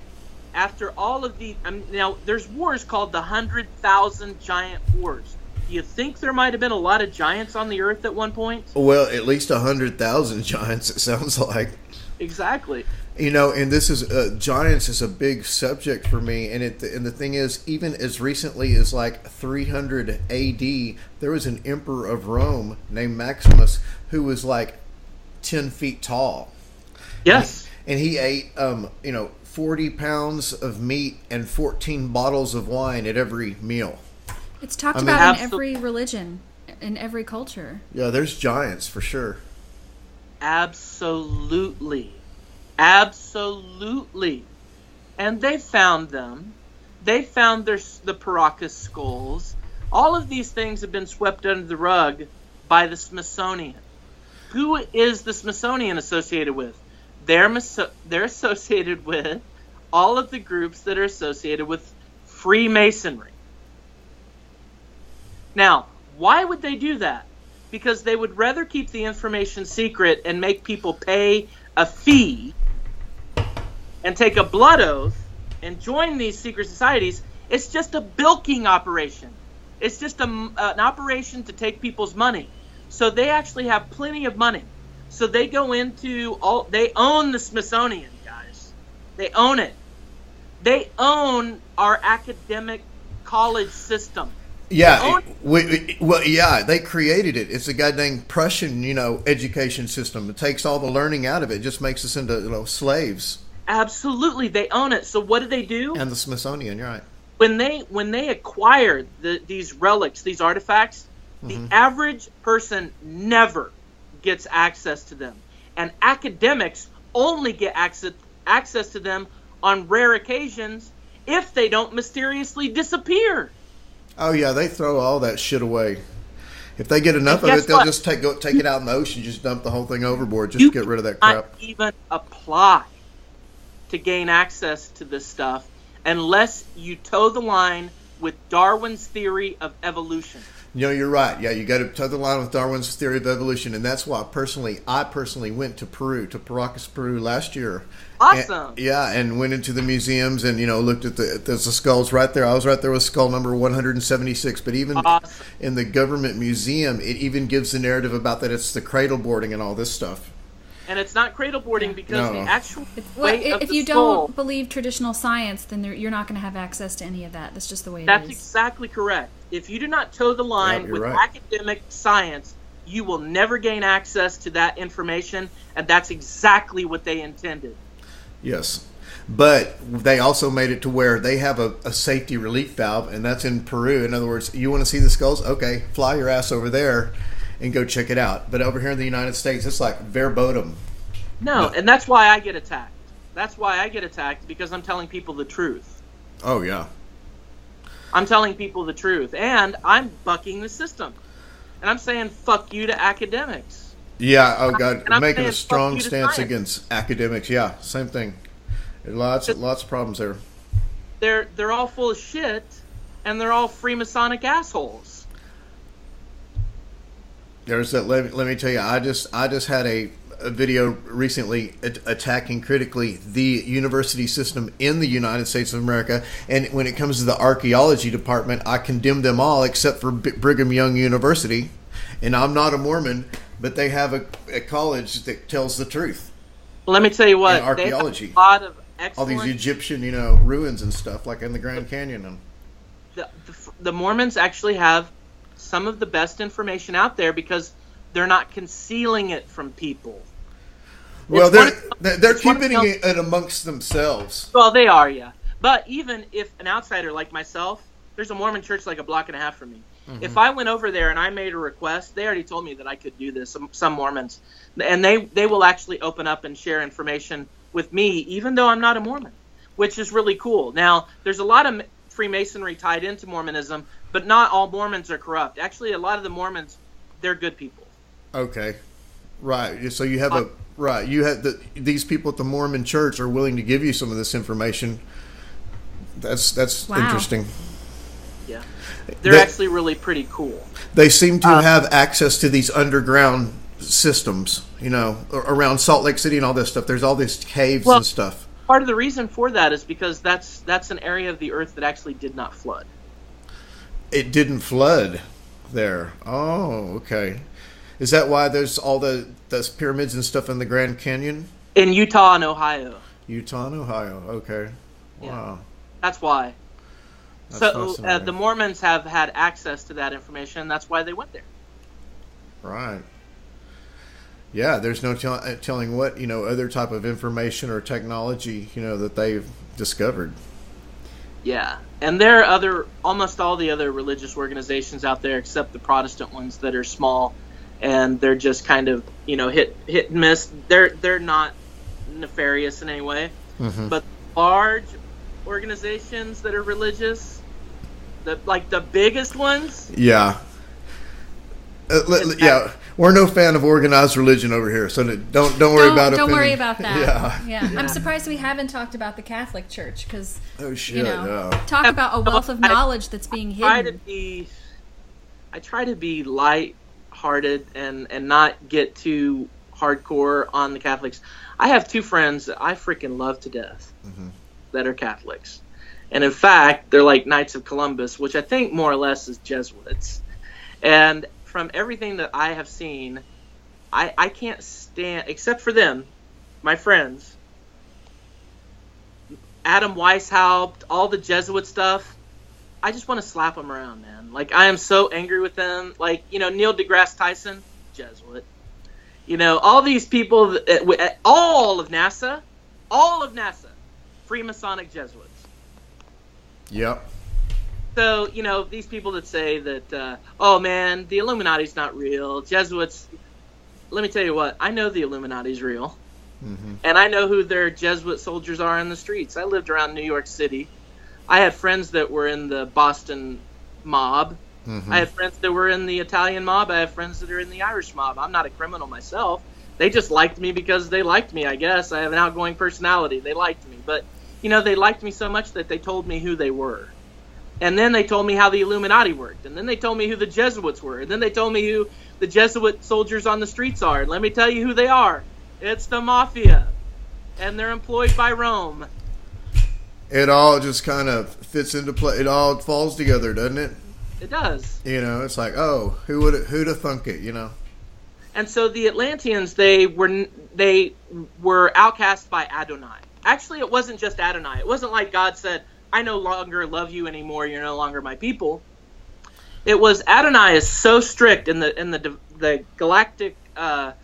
after all of the... now, there's wars called the 100,000 Giant Wars. Do you think there might have been a lot of giants on the earth at one point? Well, at least 100,000 giants, it sounds like. Exactly. You know, and this is giants is a big subject for me, and the thing is, even as recently as like 300 A.D., there was an emperor of Rome named Maximus who was like 10 feet tall. Yes. And he ate 40 pounds of meat and 14 bottles of wine at every meal. It's talked about in every religion, in every culture. Yeah, there's giants for sure. Absolutely. Absolutely. And they found them. They found the Paracas skulls. All of these things have been swept under the rug by the Smithsonian. Who is the Smithsonian associated with? They're associated with all of the groups that are associated with Freemasonry. Now, why would they do that? Because they would rather keep the information secret and make people pay a fee and take a blood oath and join these secret societies. It's just a bilking operation. It's just an operation to take people's money. So they actually have plenty of money. So they go into they own the Smithsonian, guys. They own it. They own our academic college system. Yeah, they created it. It's a goddamn Prussian, education system. It takes all the learning out of it. It just makes us into, slaves. Absolutely, they own it. So what do? And the Smithsonian, you're right. When they acquired these relics, these artifacts, the average person never gets access to them. And academics only get access to them on rare occasions if they don't mysteriously disappear. Oh yeah, they throw all that shit away. If they get enough of it, they'll just take it out in the ocean, just dump the whole thing overboard, just to get rid of that crap. You can't even apply to gain access to this stuff unless you toe the line with Darwin's theory of evolution. You're right. Yeah, you got to toe the line with Darwin's theory of evolution, and that's why I personally went to Paracas, Peru last year. Awesome. And went into the museums and looked at there's the skulls right there. I was right there with skull number 176. But even in the government museum, it even gives the narrative about that it's the cradle boarding and all this stuff. And it's not cradle boarding because the actual weight of if the you skull, don't believe traditional science, then you're not going to have access to any of that. That's just the way it is. That's exactly correct. If you do not toe the line with academic science, you will never gain access to that information, and that's exactly what they intended. Yes. But they also made it to where they have a safety relief valve, and that's in Peru. In other words, you want to see the skulls? Okay, fly your ass over there and go check it out. But over here in the United States, it's like verboten. No, and that's why I get attacked. That's why I get attacked, because I'm telling people the truth. Oh, yeah. I'm telling people the truth, and I'm bucking the system. And I'm saying fuck you to academics. Yeah, oh God, I'm making saying a strong fuck you to stance science. against academics. Yeah, same thing. Lots of problems there. They're all full of shit, and they're all Freemasonic assholes. There's that. Let me tell you. I just had a video recently attacking critically the university system in the United States of America, and when it comes to the archaeology department, I condemn them all except for Brigham Young University. And I'm not a Mormon, but they have a college that tells the truth. Well, let me tell you what. In archaeology. They have a lot of excellent, all these Egyptian, ruins and stuff like in the Grand Canyon. The Mormons actually have some of the best information out there because they're not concealing it from people. Well, they're keeping it amongst themselves. Well, they are, yeah. But even if an outsider like myself, there's a Mormon church like a block and a half from me. Mm-hmm. If I went over there and I made a request, they already told me that I could do this, some Mormons. And they will actually open up and share information with me, even though I'm not a Mormon, which is really cool. Now, there's a lot of Freemasonry tied into Mormonism, but not all Mormons are corrupt. Actually, a lot of the Mormons, they're good people. Okay. Right. So you have these people at the Mormon church are willing to give you some of this information. That's wow. Interesting. Yeah. They're actually really pretty cool. They seem to have access to these underground systems, around Salt Lake City and all this stuff. There's all these caves and stuff. Part of the reason for that is because that's an area of the earth that actually did not flood. It didn't flood there. Oh, okay. Is that why there's all those pyramids and stuff in the Grand Canyon? In Utah and Ohio. Okay. Yeah. Wow. That's why. So the Mormons have had access to that information. That's why they went there. Right. Yeah, there's no telling what, other type of information or technology, that they've discovered. Yeah. And there are almost all the other religious organizations out there except the Protestant ones that are small and they're just kind of, hit and miss. They're not nefarious in any way. Mm-hmm. But large organizations that are religious, the biggest ones. Yeah. Yeah. We're no fan of organized religion over here, so don't worry about it. Don't worry about that. Yeah. I'm surprised we haven't talked about the Catholic Church because talk Yeah. about a wealth of knowledge that's being hidden. I try to be light-hearted and not get too hardcore on the Catholics. I have two friends that I freaking love to death that are Catholics, and in fact, they're like Knights of Columbus, which I think more or less is Jesuits, and from everything that I have seen, I can't stand, except for them, my friends, Adam Weishaupt, all the Jesuit stuff, I just want to slap them around, man. Like, I am so angry with them. Like, Neil deGrasse Tyson, Jesuit. All these people, all of NASA, Freemasonic Jesuits. Yep. So, these people that say that, oh man, the Illuminati's not real, Jesuits, let me tell you what, I know the Illuminati's real. Mm-hmm. And I know who their Jesuit soldiers are in the streets. I lived around New York City. I had friends that were in the Boston mob. Mm-hmm. I had friends that were in the Italian mob. I have friends that are in the Irish mob. I'm not a criminal myself. They just liked me because they liked me, I guess. I have an outgoing personality. They liked me. But, they liked me so much that they told me who they were. And then they told me how the Illuminati worked. And then they told me who the Jesuits were. And then they told me who the Jesuit soldiers on the streets are. And let me tell you who they are. It's the Mafia. And they're employed by Rome. It all just kind of fits into play. It all falls together, doesn't it? It does. It's like, oh, who'd have thunk it, And so the Atlanteans, they were outcast by Adonai. Actually, it wasn't just Adonai. It wasn't like God said, I no longer love you anymore. You're no longer my people. It was Adonai is so strict in the galactic. Oh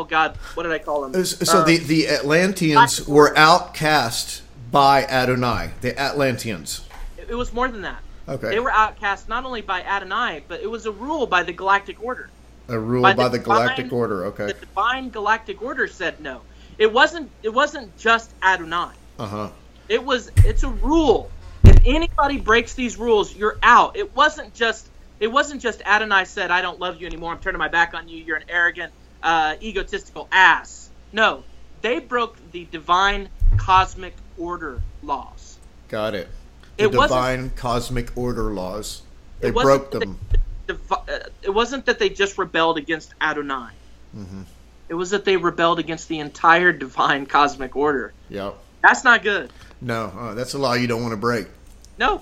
God, what did I call them? So the Atlanteans were outcast by Adonai. The Atlanteans. It was more than that. Okay. They were outcast not only by Adonai, but it was a rule by the Galactic Order. A rule by the Galactic Order. Okay. The divine Galactic Order said no. It wasn't just Adonai. It's a rule. If anybody breaks these rules, you're out. It wasn't just Adonai said, I don't love you anymore. I'm turning my back on you. You're an arrogant, egotistical ass. No, they broke the divine cosmic order laws. Got it. The divine cosmic order laws. They broke them. It wasn't that they just rebelled against Adonai. Mm-hmm. It was that they rebelled against the entire divine cosmic order. Yep. That's not good. No, that's a law you don't want to break. No,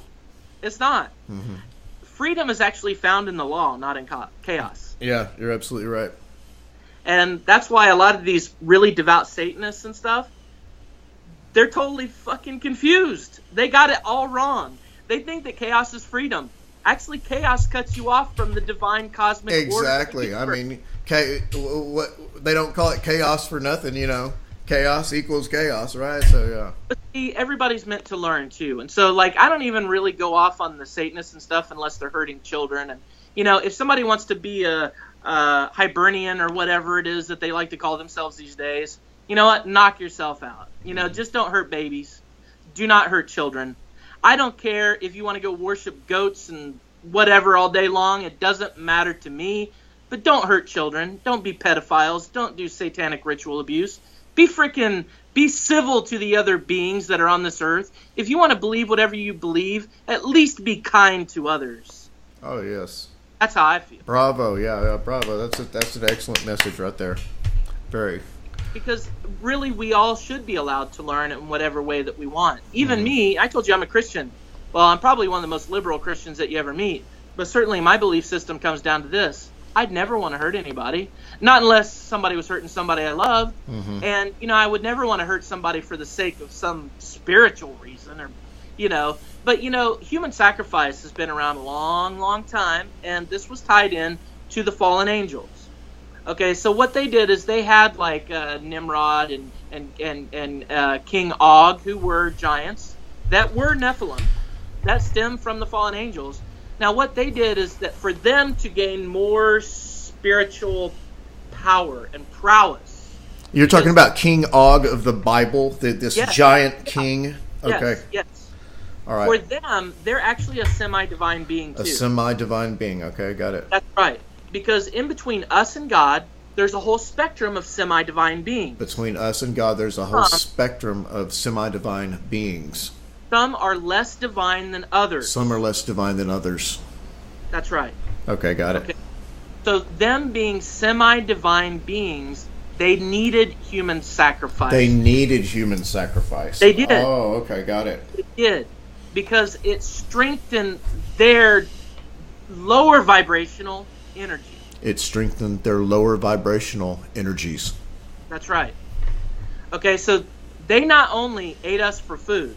it's not. Mm-hmm. Freedom is actually found in the law, not in chaos. Yeah, you're absolutely right. And that's why a lot of these really devout Satanists and stuff, they're totally fucking confused. They got it all wrong. They think that chaos is freedom. Actually, chaos cuts you off from the divine cosmic order. Exactly. I mean, what they don't call it chaos for nothing, you know. Chaos equals chaos, right? So yeah. But see, everybody's meant to learn too, and so like I don't even really go off on the Satanists and stuff unless they're hurting children. And you know, if somebody wants to be a Hibernian or whatever it is that they like to call themselves these days, you know what? Knock yourself out. You know, just don't hurt babies. Do not hurt children. I don't care if you want to go worship goats and whatever all day long. It doesn't matter to me. But don't hurt children. Don't be pedophiles. Don't do satanic ritual abuse. Be civil to the other beings that are on this earth. If you want to believe whatever you believe, at least be kind to others. Oh, yes. That's how I feel. Bravo. Yeah, bravo. That's an excellent message right there. Very. Because really, we all should be allowed to learn in whatever way that we want. Even me, I told you I'm a Christian. Well, I'm probably one of the most liberal Christians that you ever meet. But certainly my belief system comes down to this. I'd never want to hurt anybody. Not unless somebody was hurting somebody I loved. Mm-hmm. And, you know, I would never want to hurt somebody for the sake of some spiritual reason. Or, you know. But, you know, human sacrifice has been around a long, long time. And this was tied in to the fallen angels. Okay, so what they did is they had like Nimrod and King Og, who were giants that were Nephilim, that stemmed from the fallen angels. Now, what they did is that for them to gain more spiritual power and prowess. You're talking about King Og of the Bible, this giant king. Okay. Yes. All right. For them, they're actually a semi-divine being too. A semi-divine being. Okay, got it. That's right. Because in between us and God, there's a whole spectrum of semi-divine beings. Between us and God, there's a whole spectrum of semi-divine beings. Some are less divine than others. Some are less divine than others. That's right. Okay, got it. Okay. So them being semi-divine beings, they needed human sacrifice. They needed human sacrifice. They did. Oh, okay, got it. They did. Because it strengthened their lower vibrational energy. It strengthened their lower vibrational energies. That's right. Okay, so they not only ate us for food.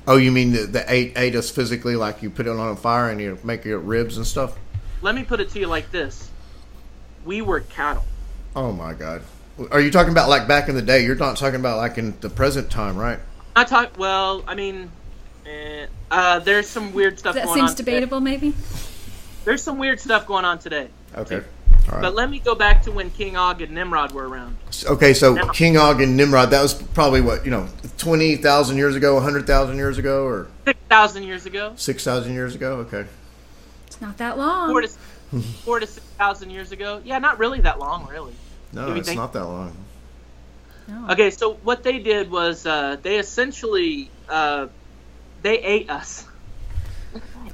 Oh, you mean they ate us physically, like you put it on a fire and you make your ribs and stuff? Let me put it to you like this. We were cattle. Oh, my God. Are you talking about like back in the day? You're not talking about like in the present time, right? Well, I mean, there's some weird stuff going on. That seems debatable, maybe? There's some weird stuff going on today. Okay. All right. But let me go back to when King Og and Nimrod were around. Okay, so King Og and Nimrod, that was probably 20,000 years ago, 100,000 years ago, or 6,000 years ago. 6,000 years ago, okay. It's not that long. 4 to 6,000 years ago. Yeah, not really that long, really. No, it's not that long. No. Okay, so what they did was they essentially they ate us.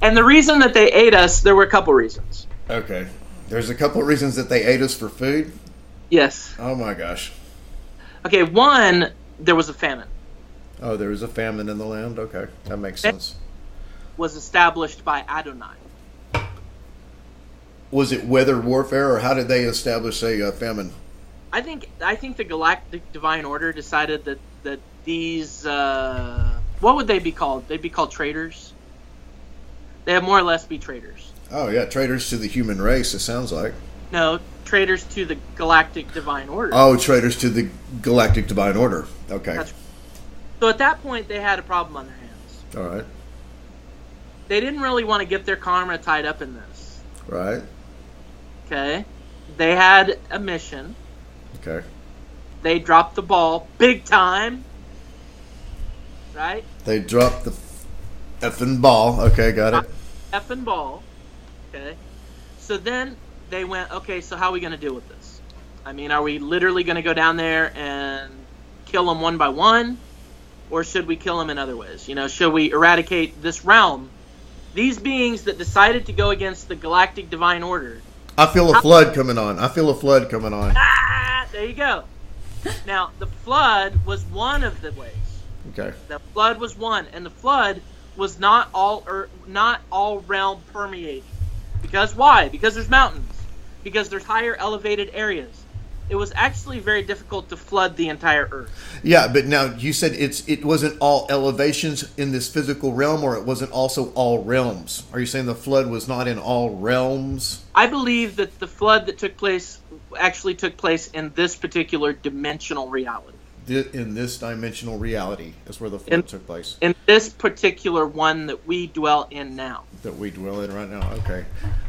And the reason that they ate us, there were a couple reasons. Okay. There's a couple reasons that they ate us for food? Yes. Oh, my gosh. Okay, one, there was a famine. Oh, there was a famine in the land? Okay, that makes sense. Was established by Adonai. Was it weather warfare, or how did they establish a famine? I think the Galactic Divine Order decided that these, what would they be called? They'd be called traitors. They have more or less be traitors. Oh, yeah, traitors to the human race, it sounds like. No, traitors to the Galactic Divine Order. Oh, traitors to the Galactic Divine Order. Okay. That's right. So at that point, they had a problem on their hands. All right. They didn't really want to get their karma tied up in this. Right. Okay. They had a mission. Okay. They dropped the ball big time. Right? They dropped the effing ball. Okay, got it. Effing ball. Okay. So then they went, okay, so how are we going to deal with this? I mean, are we literally going to go down there and kill them one by one? Or should we kill them in other ways? You know, should we eradicate this realm? These beings that decided to go against the Galactic Divine Order. I feel a flood coming on. Ah, there you go. Now, the flood was one of the ways. Okay. The flood was one, and the flood was not all realm permeating. Because why? Because there's mountains. Because there's higher elevated areas. it was actually very difficult to flood the entire Earth. Yeah, but now you said it wasn't all elevations in this physical realm, or it wasn't also all realms. Are you saying the flood was not in all realms? I believe that the flood that took place actually took place in this particular dimensional reality. In this dimensional reality is where the flood took place. In this particular one that we dwell in now. That we dwell in right now. Okay.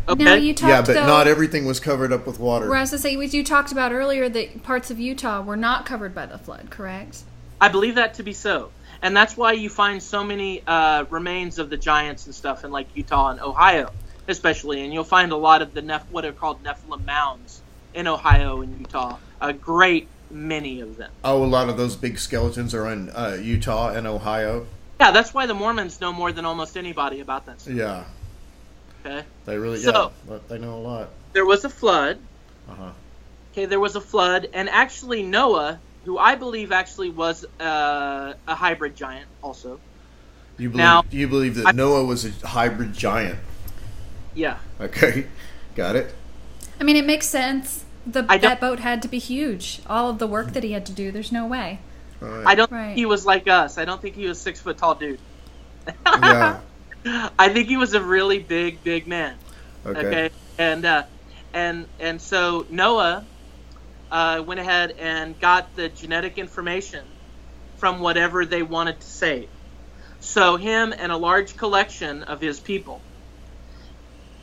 Now you talked, but not everything was covered up with water. Where I was going to say, you talked about earlier that parts of Utah were not covered by the flood, correct? I believe that to be so. And that's why you find so many remains of the giants and stuff in like Utah and Ohio, especially. And you'll find a lot of the what are called Nephilim mounds in Ohio and Utah. A great many of them. Oh, a lot of those big skeletons are in Utah and Ohio. Yeah, that's why the Mormons know more than almost anybody about that stuff. Yeah. Okay. They really, they know a lot. There was a flood. Uh-huh. Okay, there was a flood, and actually Noah, who I believe actually was a hybrid giant also. You believe that Noah was a hybrid giant? Yeah. Okay. Got it. I mean, it makes sense. That boat had to be huge. All of the work that he had to do, there's no way. Right. I don't think he was like us. I don't think he was 6 foot tall dude. Yeah. I think he was a really big man. Okay. And so Noah went ahead and got the genetic information from whatever they wanted to save. So him and a large collection of his people.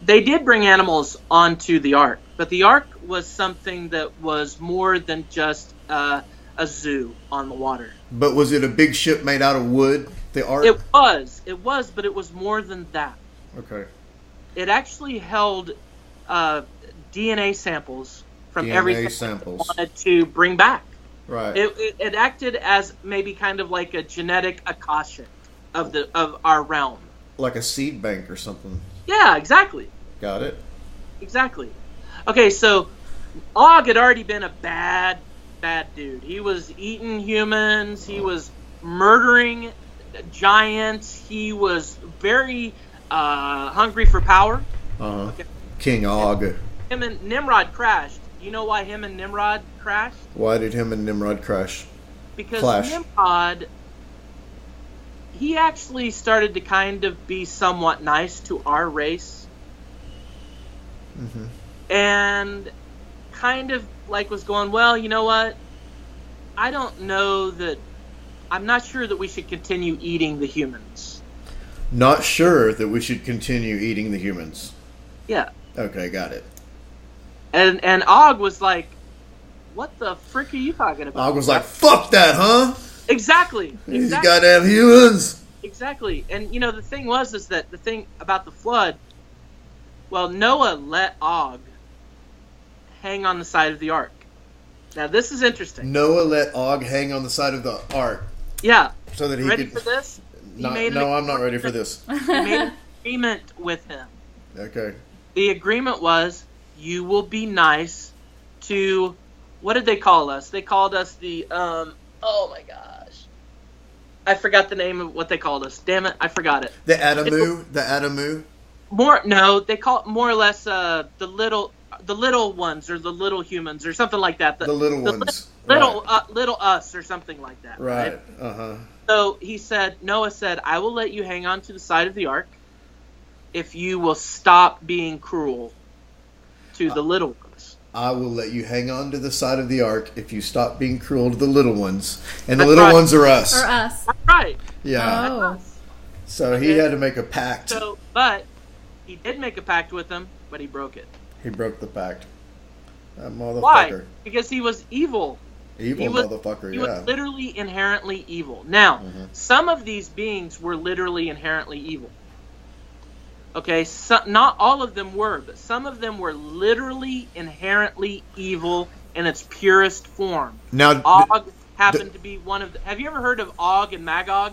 They did bring animals onto the ark, but the ark was something that was more than just a zoo on the water. But was it a big ship made out of wood, the ark? It was, but it was more than that. Okay. It actually held DNA samples from everything they wanted to bring back. Right. It acted as maybe kind of like a genetic akashic of our realm. Like a seed bank or something. Yeah, exactly. Got it. Exactly. Okay, so Og had already been a bad dude. He was eating humans. He was murdering giants. He was very hungry for power. Uh-huh. Okay. King Og. Him and Nimrod crashed. You know why him and Nimrod crashed? Why did him and Nimrod crash? Because Nimrod, he actually started to kind of be somewhat nice to our race. Mm-hmm. And kind of like was going, well, you know what? I don't know that... I'm not sure that we should continue eating the humans. Not sure that we should continue eating the humans. Yeah. Okay, got it. And Og was like, what the frick are you talking about? Og was like, fuck that, huh? Exactly. These goddamn humans. Exactly. And, you know, the thing is that the thing about the flood, well, Noah let Og hang on the side of the ark. Now, this is interesting. Noah let Og hang on the side of the ark. Yeah. So that he ready could... for this? No, I'm not ready for this. He made an agreement with him. Okay. The agreement was, you will be nice to... What did they call us? They called us the... oh, my gosh. I forgot the name of what they called us. Damn it, I forgot it. The Adamu? The Adamu? No, they call it more or less the little ones or the little humans or something like that. The little ones. Little us or something like that. Right. Uh-huh. So Noah said, I will let you hang on to the side of the ark if you will stop being cruel to the little ones. I will let you hang on to the side of the ark if you stop being cruel to the little ones. And the little ones are us. Or us. That's right. Yeah. Oh. So he had to make a pact. But he did make a pact with them, but he broke it. He broke the pact. That motherfucker. Why? Because he was evil. Motherfucker, He was literally inherently evil. Now, some of these beings were literally inherently evil. Okay, not all of them were, but some of them were literally inherently evil in its purest form. Now, Og happened to be one of the... Have you ever heard of Og and Magog?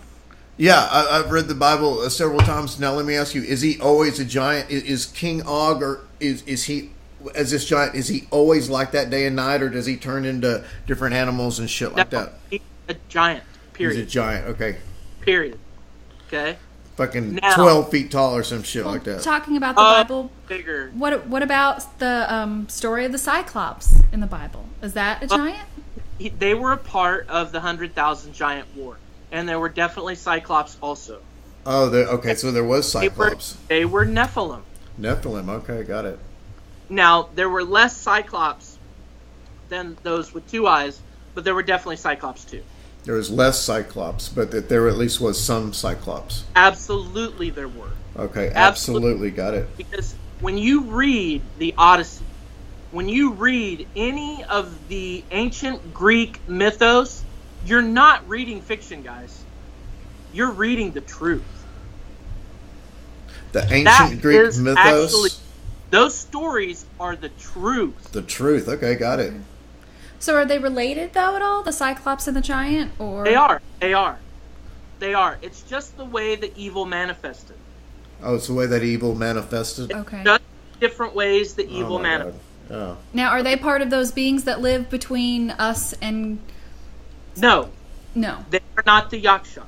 Yeah, I've read the Bible several times. Now, let me ask you, is he always a giant? Is King Og, or is he, as this giant, is he always like that day and night, or does he turn into different animals and shit like that? He's a giant, period. He's a giant, okay. Period. Okay? fucking Now- 12 feet tall or some shit like that. Talking about the Bible, Bigger. what about the story of the Cyclops in the Bible? Is that a giant? They were a part of the 100,000 Giant War, and there were definitely Cyclops also. Oh, okay, so there was Cyclops. They were Nephilim. Nephilim, okay, got it. Now, there were less Cyclops than those with 2 eyes, but there were definitely Cyclops too. There was less Cyclops, but that there at least was some Cyclops. Absolutely there were. Okay, absolutely got it. Because when you read the Odyssey, when you read any of the ancient Greek mythos, you're not reading fiction, guys. You're reading the truth. The ancient Greek mythos? Actually, those stories are the truth. The truth, okay, got it. So are they related though at all, the Cyclops and the giant? Or They are. It's just the way the evil manifested. Oh, it's the way that evil manifested? Okay. Just different ways the evil my manifested. God. Oh. Now, are they part of those beings that live between us and... No, No. they are not the Yakshas.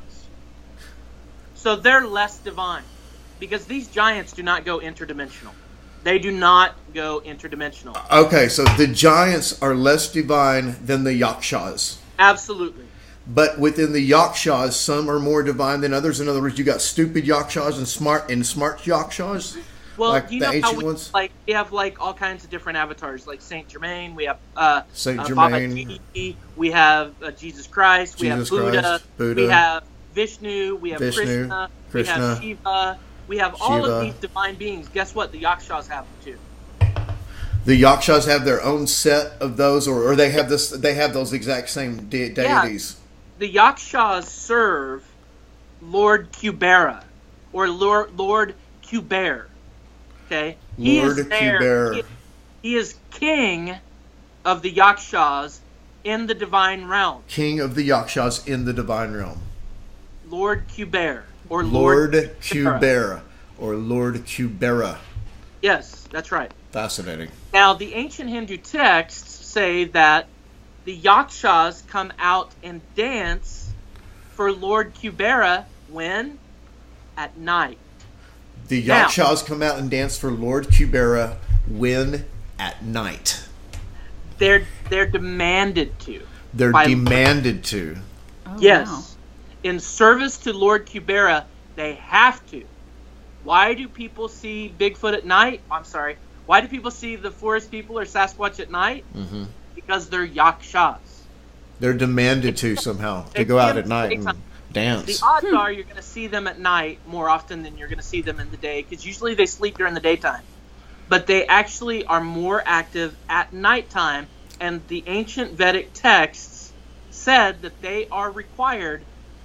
So they're less divine. Because these giants do not go interdimensional. They do not go interdimensional. Okay, so the giants are less divine than the Yakshas. Absolutely. But within the Yakshas, some are more divine than others. In other words, you got stupid Yakshas and smart Yakshas. Well, like you the know ancient how ones? we have like all kinds of different avatars, like Saint Germain. We have Saint Baba Germain. Ji, we have Jesus Christ. We have Jesus Buddha. Christ, Buddha. We have Vishnu. We have Vishnu, We have Krishna. Shiva. We have all Shiva. of these divine beings. Guess what? The Yakshas have them too. The Yakshas have their own set of those, or they have this. They have those exact same deities. The Yakshas serve Lord Kubera or Lord Kuber. Okay, Lord Kuber. He is king of the Yakshas in the divine realm. King of the Yakshas in the divine realm. Lord Kuber or Lord Kubera. Kuber or Lord Kubera. Yes, that's right. Fascinating. Now, the ancient Hindu texts say that the Yakshas come out and dance for Lord Kubera when? At night. The Now- Yakshas come out and dance for Lord Kubera when? At night. They're demanded to. They're By- demanded to. Oh, Yes. wow. In service to Lord Kubera, they have to. Why do people see Bigfoot at night? I'm sorry. Why do people see the Forrest People or Sasquatch at night? Mm-hmm. Because they're Yakshas. They're demanded to somehow to They go out can't at night and The dance. odds are you're going to see them at night more often than you're going to see them in the day, because usually they sleep during the daytime. But they actually are more active at nighttime, and the ancient Vedic texts said that they are required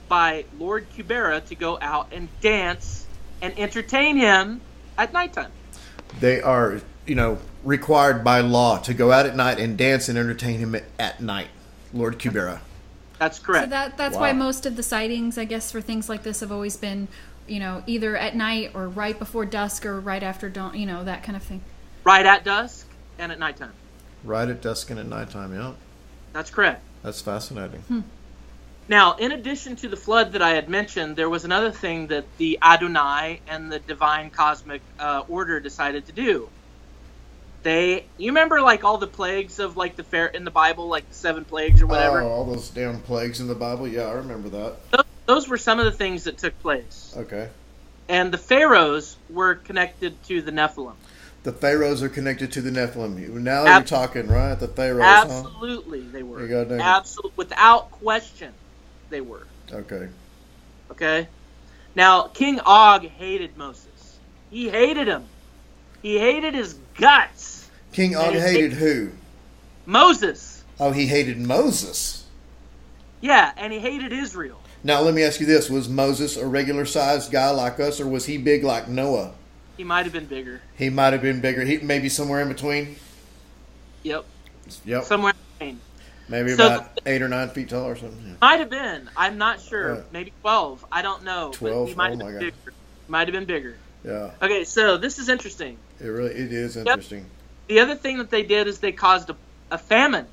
by Lord Kubera to go out and dance and entertain him at nighttime. They are, required by law to go out at night and dance and entertain him at night. Lord Kubera. That's So correct. that's Wow. why most of the sightings, I guess, for things like this have always been, either at night or right before dusk or right after dawn, that kind of thing. Right at dusk and at nighttime. Right at dusk and at nighttime, yeah. That's correct. That's fascinating. Now, in addition to the flood that I had mentioned, there was another thing that the Adonai and the divine cosmic order decided to do. You remember like all the plagues of like the fair in the Bible, like the 7 plagues or whatever? Oh, all those damn plagues in the Bible? Yeah, I remember that. Those were some of the things that took place. Okay. And the pharaohs were connected to the Nephilim. The pharaohs are connected to the Nephilim. Now you're talking, right? The pharaohs, Absolutely, they were. You goddamn- Absolutely, without question, they were. huh? Okay. Okay? Now, King Og hated Moses. He hated him. He hated his guts. King Og hated who? Moses. Oh, he hated Moses. Yeah, and he hated Israel. Now, let me ask you this. Was Moses a regular-sized guy like us, or was he big like Noah? He might have been bigger. He might have been bigger. He maybe somewhere in between. Yep. Yep. Somewhere in between. Maybe So about 8 or 9 feet tall or something. Yeah. Might have been. I'm not sure. Right. Maybe 12. I don't know. 12? But he might Oh have my been God. bigger. Might have been bigger. Yeah. Okay, so this is interesting. It is interesting. The other thing that they did is they caused a famine.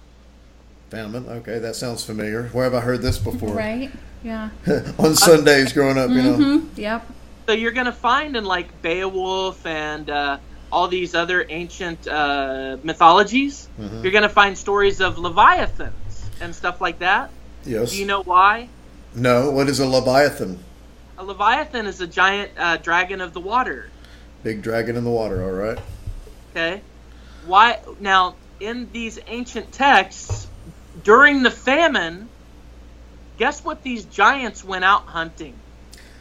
Famine. Okay, that sounds familiar. Where have I heard this before? Right? Yeah. On Sundays growing up, Mm-hmm. Yep. So you're going to find in like Beowulf and all these other ancient mythologies, you're going to find stories of leviathans and stuff like that. Yes. Do you know why? No. What is a leviathan? A leviathan is a giant dragon of the water. Big dragon in the water. All right. Okay. Why? Now, in these ancient texts, during the famine, guess what these giants went out hunting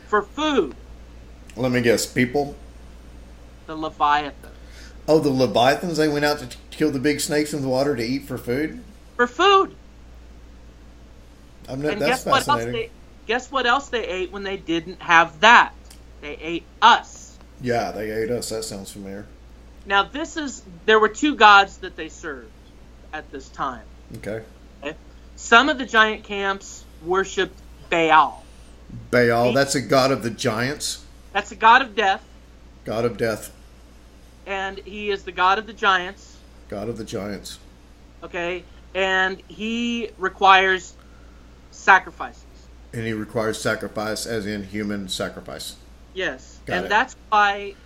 for food? Let me guess. People? The leviathan. Oh, the leviathans, they went out to kill the big snakes in the water to eat for food? For food. And guess that's fascinating. Guess what else they ate when they didn't have that? They ate us. Yeah, they ate us. That sounds familiar. Now, there were two gods that they served at this time. Okay. Some of the giant camps worshipped Baal. Baal, that's a god of the giants? That's a god of death. God of death. And he is the god of the giants. God of the giants. Okay? And he requires sacrifices. And he requires sacrifice as in human sacrifice. Yes. Got it. That's why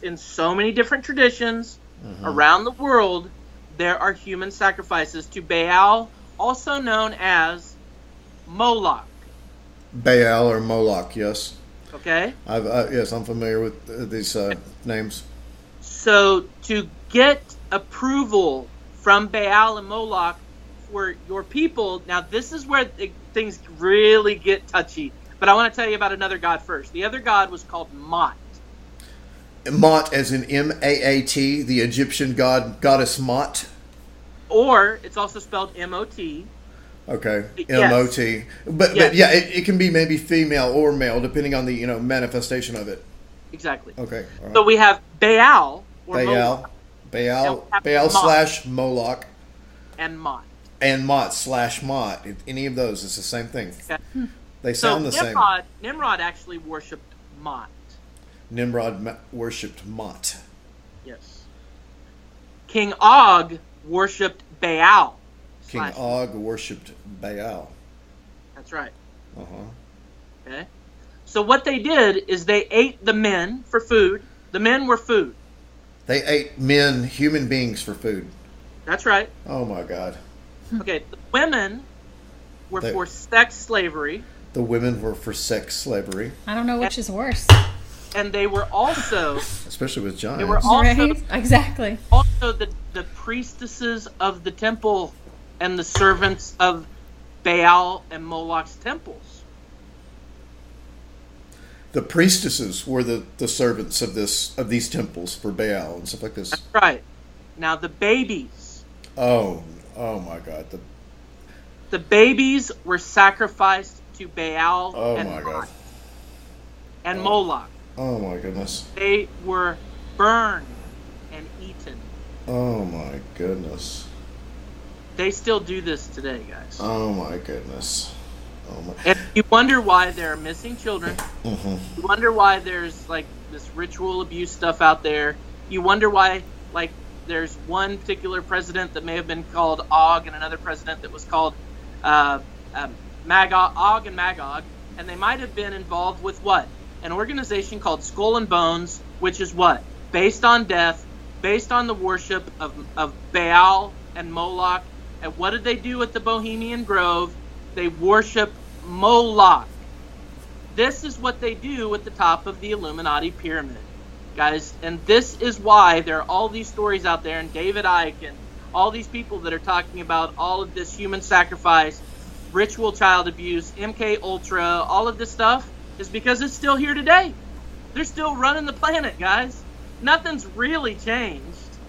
in so many different traditions around the world, there are human sacrifices to Baal, also known as Moloch. Baal or Moloch, yes. Okay? Yes, I'm familiar with these names. So to get approval from Baal and Moloch for your people, now this is where things really get touchy. But I want to tell you about another god first. The other god was called Mot. Mot as in M-A-A-T, the Egyptian goddess Mot. Or it's also spelled M-O-T. Okay, Yes. M-O-T. But Yes. yeah, it can be maybe female or male depending on the manifestation of it. Exactly. Okay. All right. So we have Baal or Moloch Baal slash Moloch. and Mot. And Mot slash Mot. Any of those, it's the same thing. Okay. They sound the same. Nimrod actually worshipped Mot. Nimrod worshipped Mot. Yes. King Og worshipped Baal. King Og worshipped Baal. That's right. Uh-huh. Okay. So what they did is they ate the men for food. The men were food. They ate men, human beings, for food. That's right. Oh my God. Okay. The women were for sex slavery. The women were for sex slavery. I don't know which is worse. And they were also... Especially with giants. They were also... Right? Exactly. Also the priestesses of the temple and the servants of Baal and Moloch's temples. The priestesses were the servants of these temples for Baal and stuff like this. That's right. Now the babies. Oh my God. The babies were sacrificed to Baal and Moloch. Oh my goodness. They were burned and eaten. Oh my goodness. They still do this today, guys. Oh my goodness. Oh my. And you wonder why there are missing children. Mm-hmm. You wonder why there's like this ritual abuse stuff out there. You wonder why like there's one particular president that may have been called Og and another president that was called Magog, Og and Magog, and they might have been involved with what? An organization called Skull and Bones, which is what? Based on death, based on the worship of Baal and Moloch. And what did they do at the Bohemian Grove? They worship Moloch. This is what they do at the top of the Illuminati pyramid, guys. And this is why there are all these stories out there, and David Icke and all these people that are talking about all of this human sacrifice, ritual child abuse, MK Ultra, all of this stuff is because it's still here today. They're still running the planet, guys. Nothing's really changed.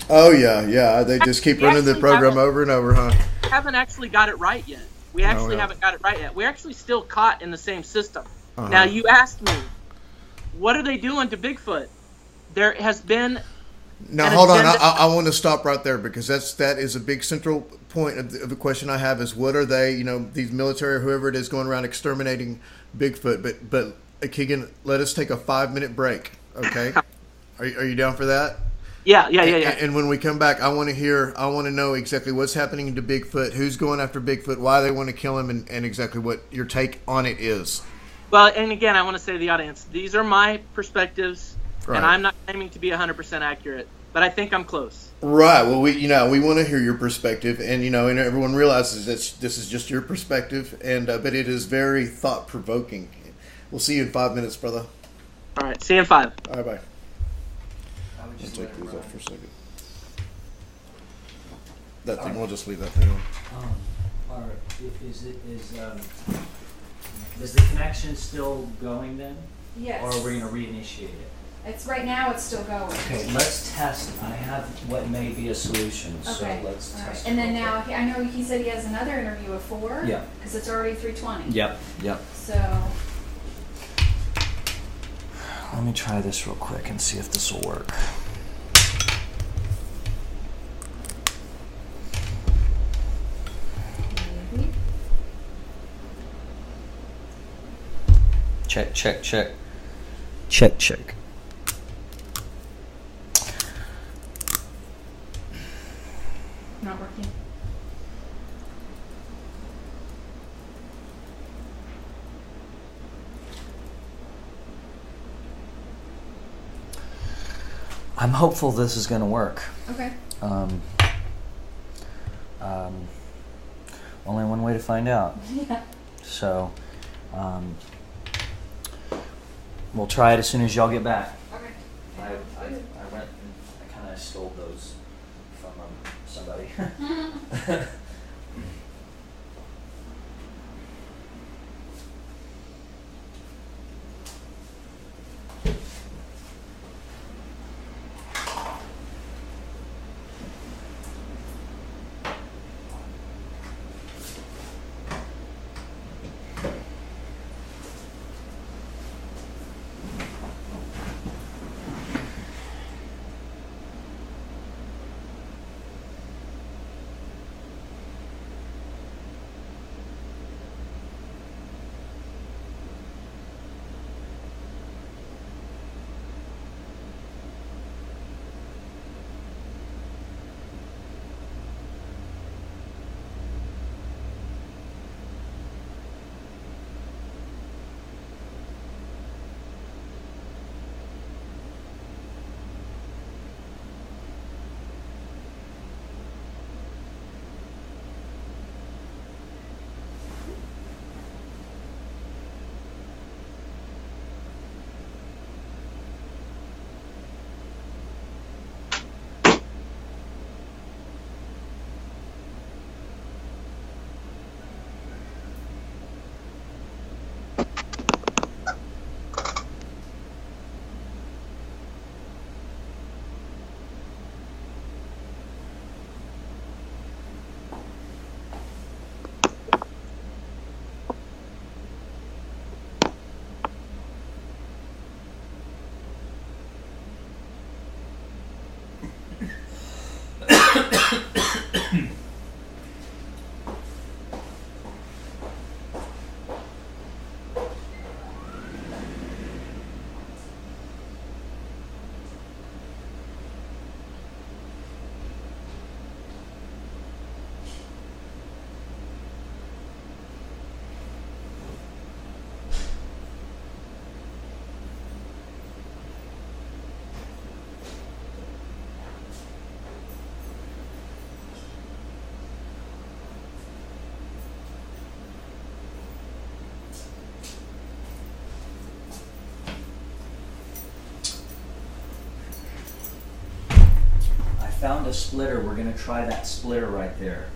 Oh yeah. They just keep running the program over and over, huh? We haven't actually got it right yet. We actually haven't got it right yet. We're actually still caught in the same system. Uh-huh. Now, you asked me, what are they doing to Bigfoot? There has been... Now, hold on. I want to stop right there because that is a big central point of the question I have is what are they, these military or whoever it is going around exterminating Bigfoot. But Keegan, let us take a 5-minute break, okay? Are you down for that? Yeah. And when we come back, I want to know exactly what's happening to Bigfoot, who's going after Bigfoot, why they want to kill him, and exactly what your take on it is. Well, and again, I want to say to the audience, these are my perspectives, Right. and I'm not claiming to be 100% accurate, but I think I'm close. Right. Well, we want to hear your perspective, and and everyone realizes that this is just your perspective, and but it is very thought provoking. We'll see you in 5 minutes, brother. All right, see you in 5. All right, bye. I would I'll just take let it these run. off for a second. That thing, we'll just leave that thing on. Or is the connection still going then? Yes. Or are we going to reinitiate it? It's right now. It's still going. Okay, let's test. I have what may be a solution, Okay. so let's All right. test. And it then real now, I know he said he has another interview at 4. Yeah. Because it's already 3:20. quick. Yep. So. Let me try this real quick and see if this will work. Maybe. Check. Not working. I'm hopeful this is going to work. Okay. Only one way to find out. Yeah. So, we'll try it as soon as y'all get back. Okay. I went and I kind of stole those from somebody. Found a splitter. We're gonna try that splitter right there.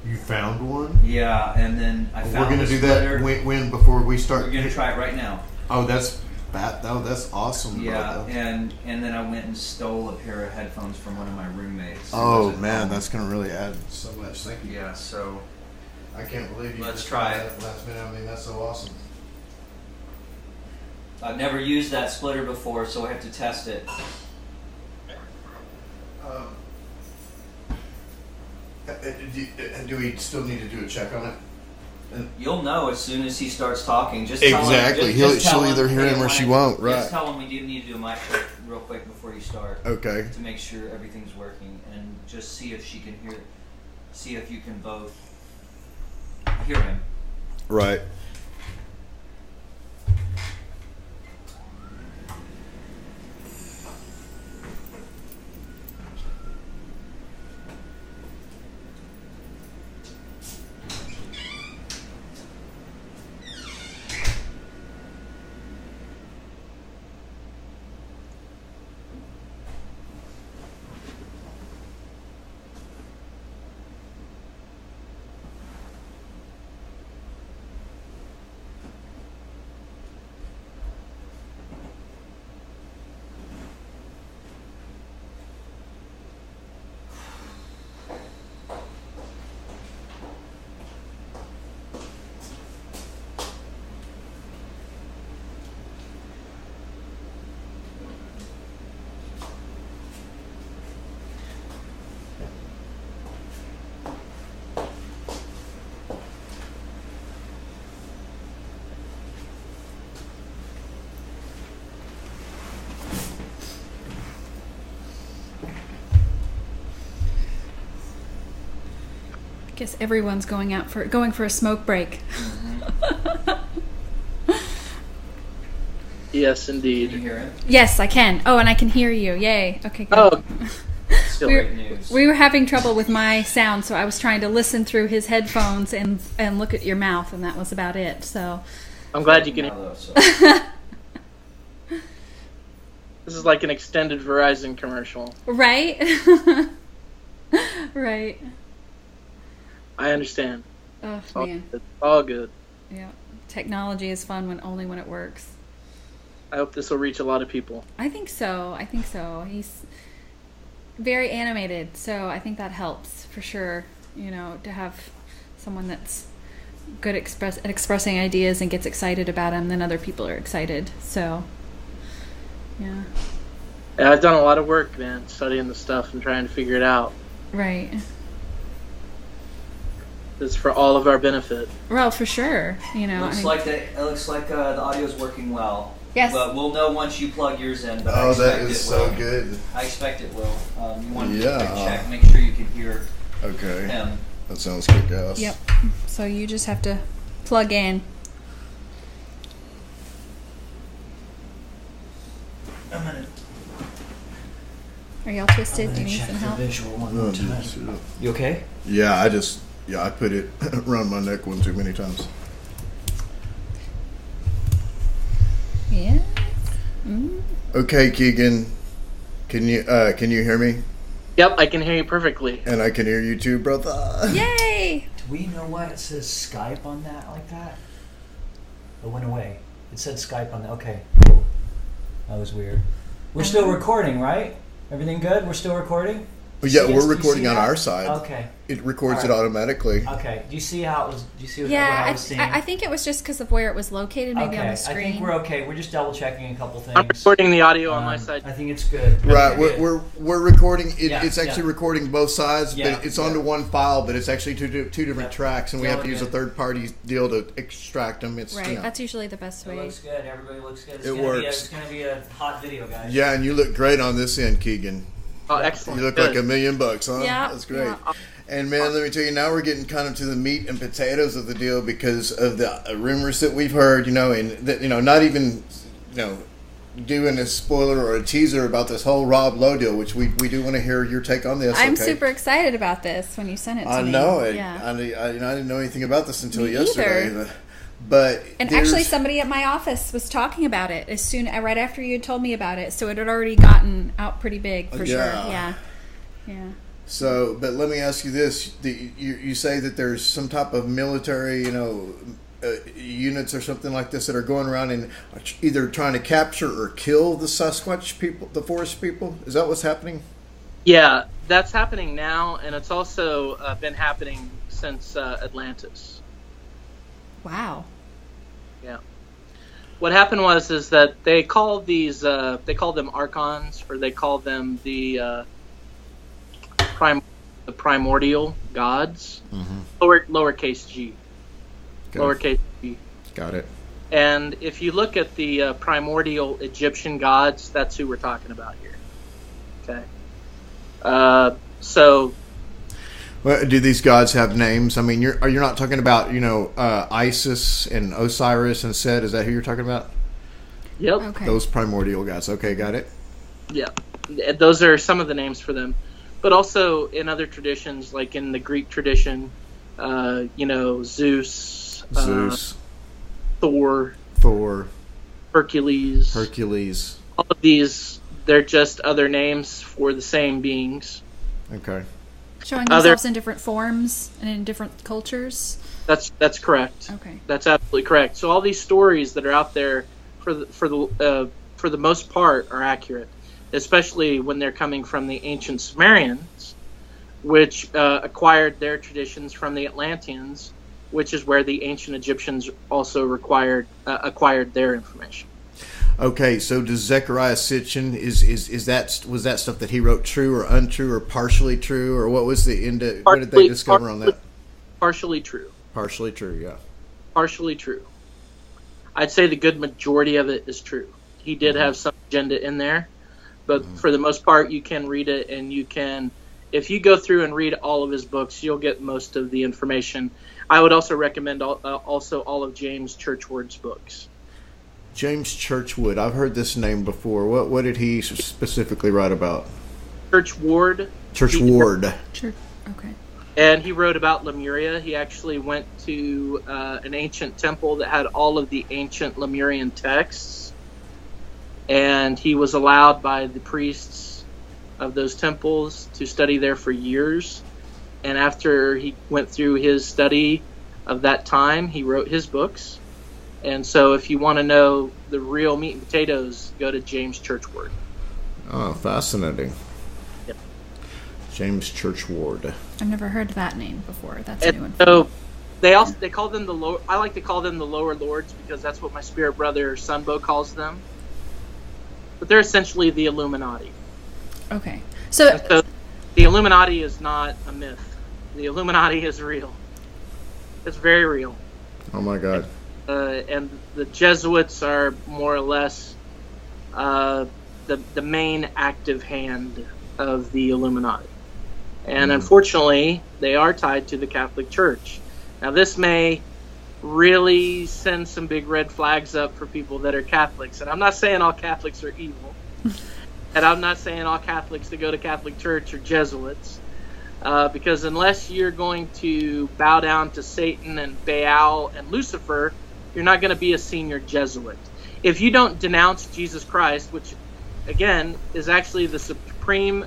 You found one? Yeah, and then I found. We're gonna the do splitter. that when before we start. We're gonna try it right now. Oh, that's bad. Oh, that's awesome. Yeah, brother. and then I went and stole a pair of headphones from one of my roommates. who Oh wasn't man, home. that's gonna really add so much. Thank you. Yeah. So I can't believe you. Let's just try did it. that last minute. I mean, that's so awesome. I've never used that splitter before, so I have to test it. Do we still need to do a check on it? You'll know as soon as he starts talking. Just tell Exactly. Him, just tell She'll either him, hear hey, him or I she wanna- won't. Right. Just tell him we do need to do a mic check real quick before you start. Okay. To make sure everything's working, and just see if she can hear. See if you can both hear him. Right. guess everyone's going for a smoke break. Yes, indeed. Can you hear it? Yes, I can. Oh, and I can hear you. Yay. Okay, good. Oh, Still great news. We were having trouble with my sound, so I was trying to listen through his headphones and look at your mouth, and that was about it. So I'm glad you can. Now, though, so- This is like an extended Verizon commercial. right, right. I understand. Oh It's all man, good. All good. yeah. Technology is fun only when it works. I hope this will reach a lot of people. I think so. He's very animated, so I think that helps for sure. You know, to have someone that's good at expressing ideas and gets excited about them, then other people are excited. So, yeah. Yeah, I've done a lot of work, man, studying the stuff and trying to figure it out. Right. It's for all of our benefit. Well, for sure. You know, It looks like the audio's working well. Yes. But we'll know once you plug yours in. But I Oh, expect that is it so will. good. I expect it will. You want to Yeah. check, make sure you can hear Okay. him. That sounds good, guys. Yep. So you just have to plug in. I'm gonna Are y'all twisted? Do you need check some the help? visual one Oh, more dude, time. shit. You okay? Yeah, I put it around my neck one too many times. Yeah. Mm. Okay, Keegan, can you hear me? Yep, I can hear you perfectly. And I can hear you too, brother. Yay! Do we know why it says Skype on that like that? It went away. It said Skype on that. Okay, cool. That was weird. We're still recording, right? Everything good? We're still recording? Yeah, See us? we're Do you recording see on that? our side. Okay. It records All it right. automatically. Okay. Do you see how it was? Do you see what Yeah, I was seeing? I think it was just because of where it was located, maybe on Okay, the screen. I think we're okay. We're just double checking a couple things. I'm recording the audio on my side. I think it's good. Right, Okay, we're recording. Yeah, It's actually yeah. recording both sides, Yeah, but it's onto one file. But it's actually two different Yeah. tracks, and we It's have all to use a good. third party deal to extract them. It's Right, you know. that's usually the best It way. looks good. Everybody looks good. It's It gonna works. It's going to be a hot video, guys. Yeah, and you look great on this end, Keegan. Oh, excellent. You look Good. like $1 million, huh? Yeah, That's great. yeah. And man, let me tell you, now we're getting kind of to the meat and potatoes of the deal because of the rumors that we've heard, and that, not even, doing a spoiler or a teaser about this whole Rob Lowe deal, which we do want to hear your take on this. I'm okay? super excited about this when you sent it to I me. know it. Yeah. I didn't know anything about this until Me yesterday. either. But And there's- actually, somebody at my office was talking about it right after you had told me about it. So it had already gotten out pretty big for sure. Yeah. Yeah. So, but let me ask you this: you say that there's some type of military, units or something like this that are going around and either trying to capture or kill the Sasquatch people, the Forest People. Is that what's happening? Yeah, that's happening now, and it's also been happening since Atlantis. Wow. Yeah. What happened is that they called they called them Archons, or they called them the primordial gods. Mm-hmm. Lowercase g. Okay. Lowercase g. Got it. And if you look at the primordial Egyptian gods, that's who we're talking about here. Okay. So. Well, do these gods have names? I mean, you're not talking about Isis and Osiris and Set. Is that who you're talking about? Yep. Okay. Those primordial gods. Okay, got it. Yeah. Those are some of the names for them. But also in other traditions, like in the Greek tradition, Zeus, Thor, Hercules. All of these, they're just other names for the same beings. Okay. Showing themselves in different forms and in different cultures. That's correct. Okay. That's absolutely correct. So all these stories that are out there, for the most part, are accurate, especially when they're coming from the ancient Sumerians, which acquired their traditions from the Atlanteans, which is where the ancient Egyptians also acquired their information. Okay, so does Zechariah Sitchin was that stuff that he wrote true or untrue or partially true, or what was the end? What did they discover on that? Partially true. Partially true, yeah. Partially true. I'd say the good majority of it is true. He did have some agenda in there, but for the most part, you can read it and you can if you go through and read all of his books, you'll get most of the information. I would also recommend also all of James Churchward's books. James Churchward. I've heard this name before. What did he specifically write about? Churchward. Churchward. Okay. And he wrote about Lemuria. He actually went to an ancient temple that had all of the ancient Lemurian texts. And he was allowed by the priests of those temples to study there for years. And after he went through his study of that time, he wrote his books. And so if you want to know the real meat and potatoes, go to James Churchward. Oh, fascinating. Yep. James Churchward. I've never heard that name before. That's a new one. So they call them the low. I like to call them the lower lords because that's what my spirit brother Sunbo calls them. But they're essentially the Illuminati. Okay. So the Illuminati is not a myth. The Illuminati is real. It's very real. Oh my God. And the Jesuits are more or less the main active hand of the Illuminati. And unfortunately, they are tied to the Catholic Church. Now, this may really send some big red flags up for people that are Catholics. And I'm not saying all Catholics are evil. And I'm not saying all Catholics that go to Catholic Church are Jesuits. Because unless you're going to bow down to Satan and Baal and Lucifer, you're not going to be a senior Jesuit. If you don't denounce Jesus Christ, which, again, is actually the supreme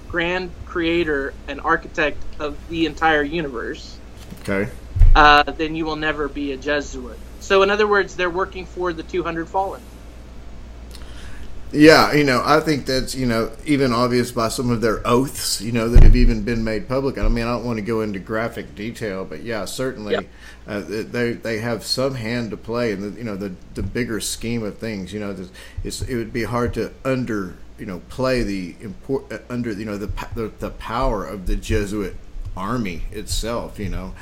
grand creator and architect of the entire universe, okay, then you will never be a Jesuit. So, in other words, they're working for the 200 fallen. Yeah, I think that's, even obvious by some of their oaths, that have even been made public. I mean, I don't want to go into graphic detail, but yeah, certainly they have some hand to play in the bigger scheme of things. It would be hard to play the power of the Jesuit army itself, and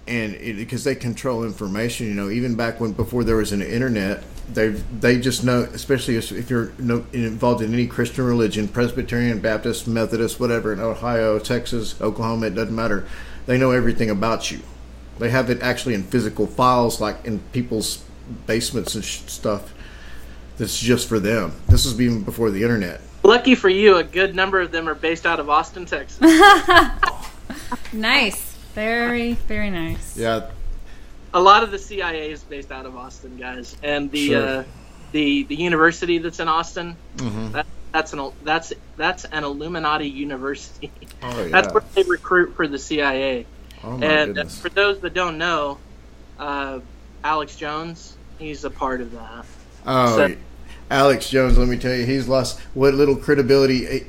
because they control information, even back before there was an internet. They just know, especially if you're involved in any Christian religion, Presbyterian, Baptist, Methodist, whatever, in Ohio, Texas, Oklahoma, it doesn't matter. They know everything about you. They have it actually in physical files, like in people's basements and stuff. That's just for them. This was even before the internet. Lucky for you, a good number of them are based out of Austin, Texas. Nice. Very, very nice. Yeah. A lot of the CIA is based out of Austin, guys, and the university that's in Austin, that's an Illuminati university. Oh, yeah. That's where they recruit for the CIA. Oh, my and goodness. For those that don't know, Alex Jones, he's a part of that. Oh, So- Alex Jones, let me tell you, he's lost what little credibility.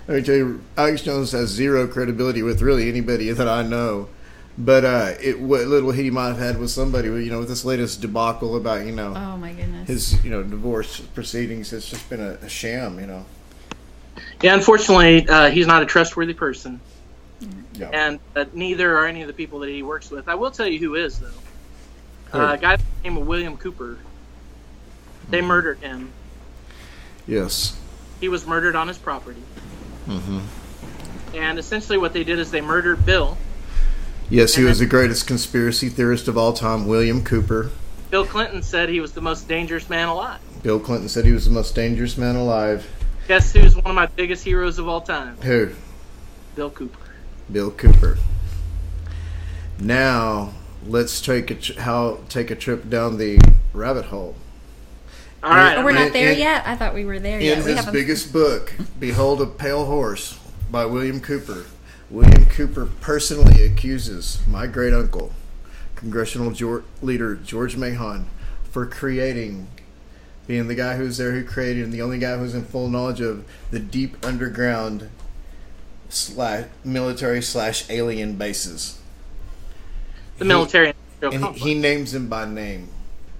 Let me tell you, Alex Jones has zero credibility with really anybody that I know. But what little he might have had with somebody, with this latest debacle about, Oh my goodness. his, divorce proceedings, it's just been a sham, Yeah, unfortunately, he's not a trustworthy person, Yeah. and neither are any of the people that he works with. I will tell you who is, though. A guy by the name of William Cooper. They murdered him. Yes. He was murdered on his property. And essentially what they did is they murdered Bill. Yes, he was the greatest conspiracy theorist of all time, William Cooper. Bill Clinton said he was the most dangerous man alive. Bill Clinton said he was the most dangerous man alive. Guess who's one of my biggest heroes of all time? Who? Bill Cooper. Bill Cooper. Now, let's take a trip down the rabbit hole. All right. Oh, we're not there in- yet? I thought we were there In yet. his biggest book, Behold a Pale Horse, by William Cooper. William Cooper personally accuses my great uncle, Congressional leader George Mahon, for being the guy who's there who created, and the only guy who's in full knowledge of the deep underground military/alien bases. The military. And he names him by name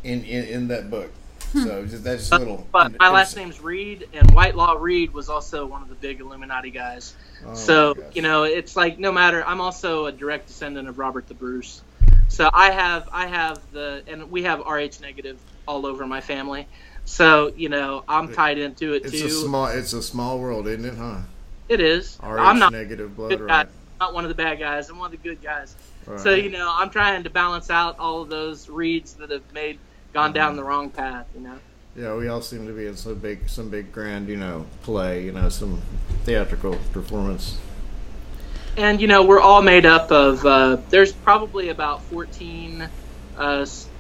in that book. So that's a little. But my last name's Reid, and Whitelaw Reid was also one of the big Illuminati guys. Oh, So, my gosh. it's like no matter. I'm also a direct descendant of Robert the Bruce. So I have and we have Rh negative all over my family. So, I'm tied into it It's too. It's a small world, isn't it, huh? It is. RH I'm not negative blood, good right? guy. I'm not one of the bad guys. I'm one of the good guys. Right. So I'm trying to balance out all of those Reids that have gone down the wrong path. Yeah, we all seem to be in some big grand, play, some theatrical performance. And we're all made up of. There's probably about 14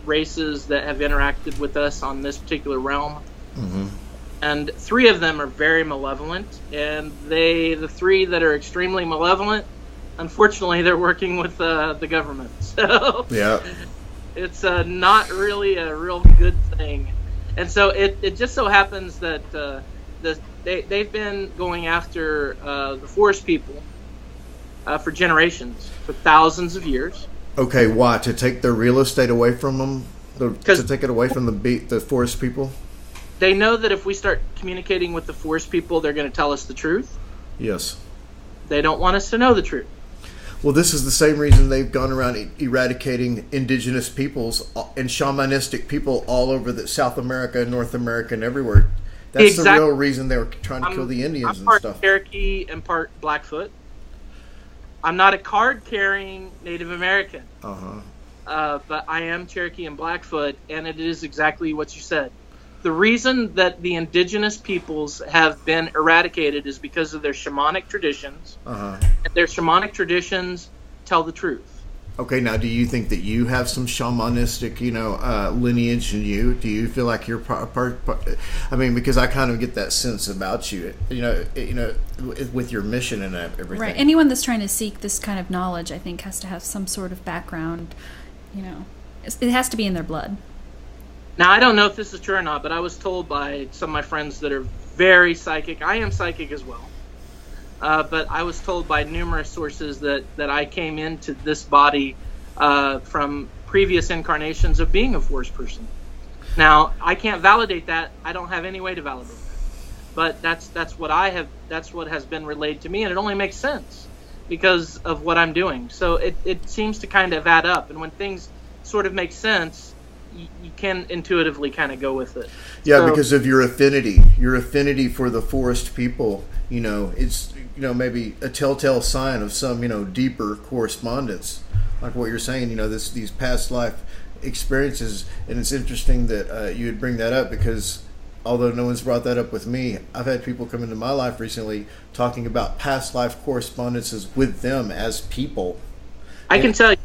races that have interacted with us on this particular realm. Mm-hmm. And 3 of them are very malevolent, and the 3 that are extremely malevolent, unfortunately, they're working with the government. So yeah, it's not really a real good thing. And so it just so happens that they've been going after the Forrest People for generations, for thousands of years. Okay, why? To take their real estate away from them? To take it away from the Forrest People? They know that if we start communicating with the Forrest People, they're going to tell us the truth. Yes. They don't want us to know the truth. Well, this is the same reason they've gone around eradicating indigenous peoples and shamanistic people all over South America, North America, and everywhere. That's the real reason they were trying to kill the Indians I'm and part stuff. Cherokee and part Blackfoot. I'm not a card-carrying Native American. But I am Cherokee and Blackfoot, and it is exactly what you said. The reason that the indigenous peoples have been eradicated is because of their shamanic traditions. And their shamanic traditions tell the truth. Okay, now do you think that you have some shamanistic, lineage in you? Do you feel like you're part? I mean, because I kind of get that sense about you, with your mission and everything. Right. Anyone that's trying to seek this kind of knowledge, I think, has to have some sort of background. It has to be in their blood. Now, I don't know if this is true or not, but I was told by some of my friends that are very psychic. I am psychic as well. But I was told by numerous sources that I came into this body from previous incarnations of being a Force person. Now, I can't validate that. I don't have any way to validate that. But that's what I have. That's what has been relayed to me, and it only makes sense because of what I'm doing. So it seems to kind of add up, and when things sort of make sense, you can intuitively kind of go with it. Yeah, because of your affinity for the Forrest People. It's maybe a telltale sign of some deeper correspondence, like what you're saying. These past life experiences, and it's interesting that you would bring that up because although no one's brought that up with me, I've had people come into my life recently talking about past life correspondences with them as people. I can tell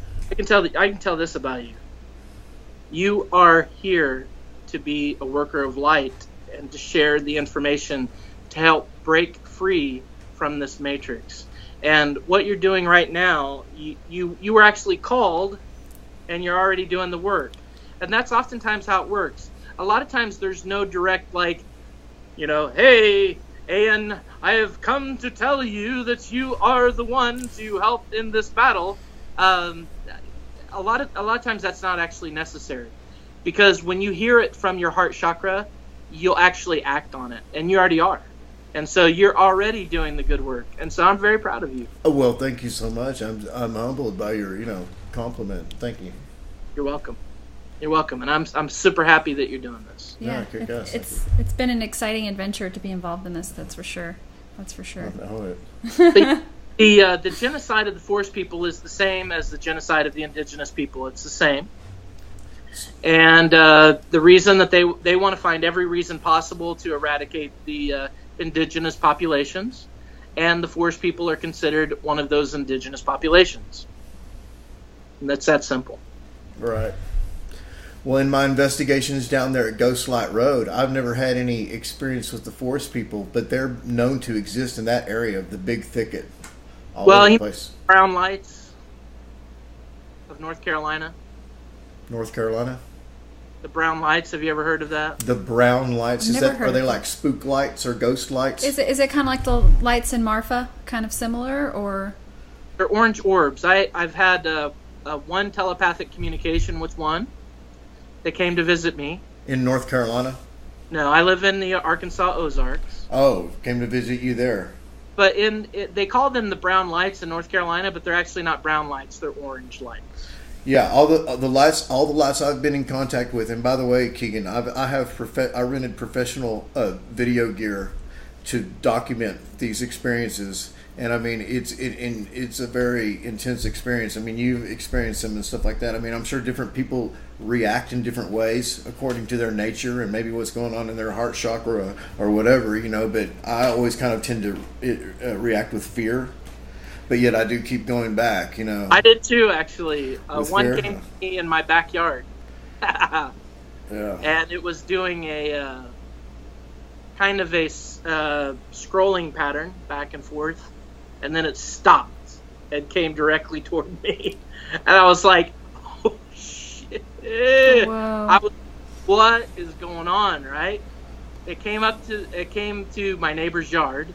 this about you. You are here to be a worker of light and to share the information to help break free from this matrix. And what you're doing right now, you were actually called, and you're already doing the work. And that's oftentimes how it works. A lot of times there's no direct, hey, Ayin, I have come to tell you that you are the one to help in this battle. A lot of times that's not actually necessary, because when you hear it from your heart chakra, you'll actually act on it, and you already are. And so you're already doing the good work. And so I'm very proud of you. Oh, well, thank you so much. I'm humbled by your, compliment. Thank you. You're welcome. You're welcome. And I'm super happy that you're doing this. Yeah, it's been an exciting adventure to be involved in this. That's for sure. That's for sure. I know it. The genocide of the Forrest People is the same as the genocide of the indigenous people. It's the same. And the reason that they want to find every reason possible to eradicate the indigenous populations, and the Forrest People are considered one of those indigenous populations. And that's that simple. Right. Well, in my investigations down there at Ghostlight Road, I've never had any experience with the Forrest People, but they're known to exist in that area of the big thicket. All over the place. Brown Lights of North Carolina. North Carolina? The Brown Lights, have you ever heard of that? The Brown Lights, are they like spook lights or ghost lights? Is it kind of like the lights in Marfa, kind of similar, or? They're orange orbs. I've had one telepathic communication with one. They came to visit me. In North Carolina? No, I live in the Arkansas Ozarks. Oh, came to visit you there. But they call them the Brown Lights in North Carolina, but they're actually not brown lights. They're orange lights. Yeah, all the lights I've been in contact with. And by the way, Keegan, I rented professional video gear to document these experiences. And I mean, it's a very intense experience. I mean, you've experienced them and stuff like that. I mean, I'm sure different people react in different ways according to their nature and maybe what's going on in their heart chakra or whatever, you know. But I always kind of tend to react with fear. But yet I do keep going back, you know. I did too, actually. One fear? came to me in my backyard. Yeah. And it was doing a kind of a scrolling pattern back and forth. And then it stopped and came directly toward me. And I was like, oh, shit. Whoa. What is going on, right? It came to my neighbor's yard,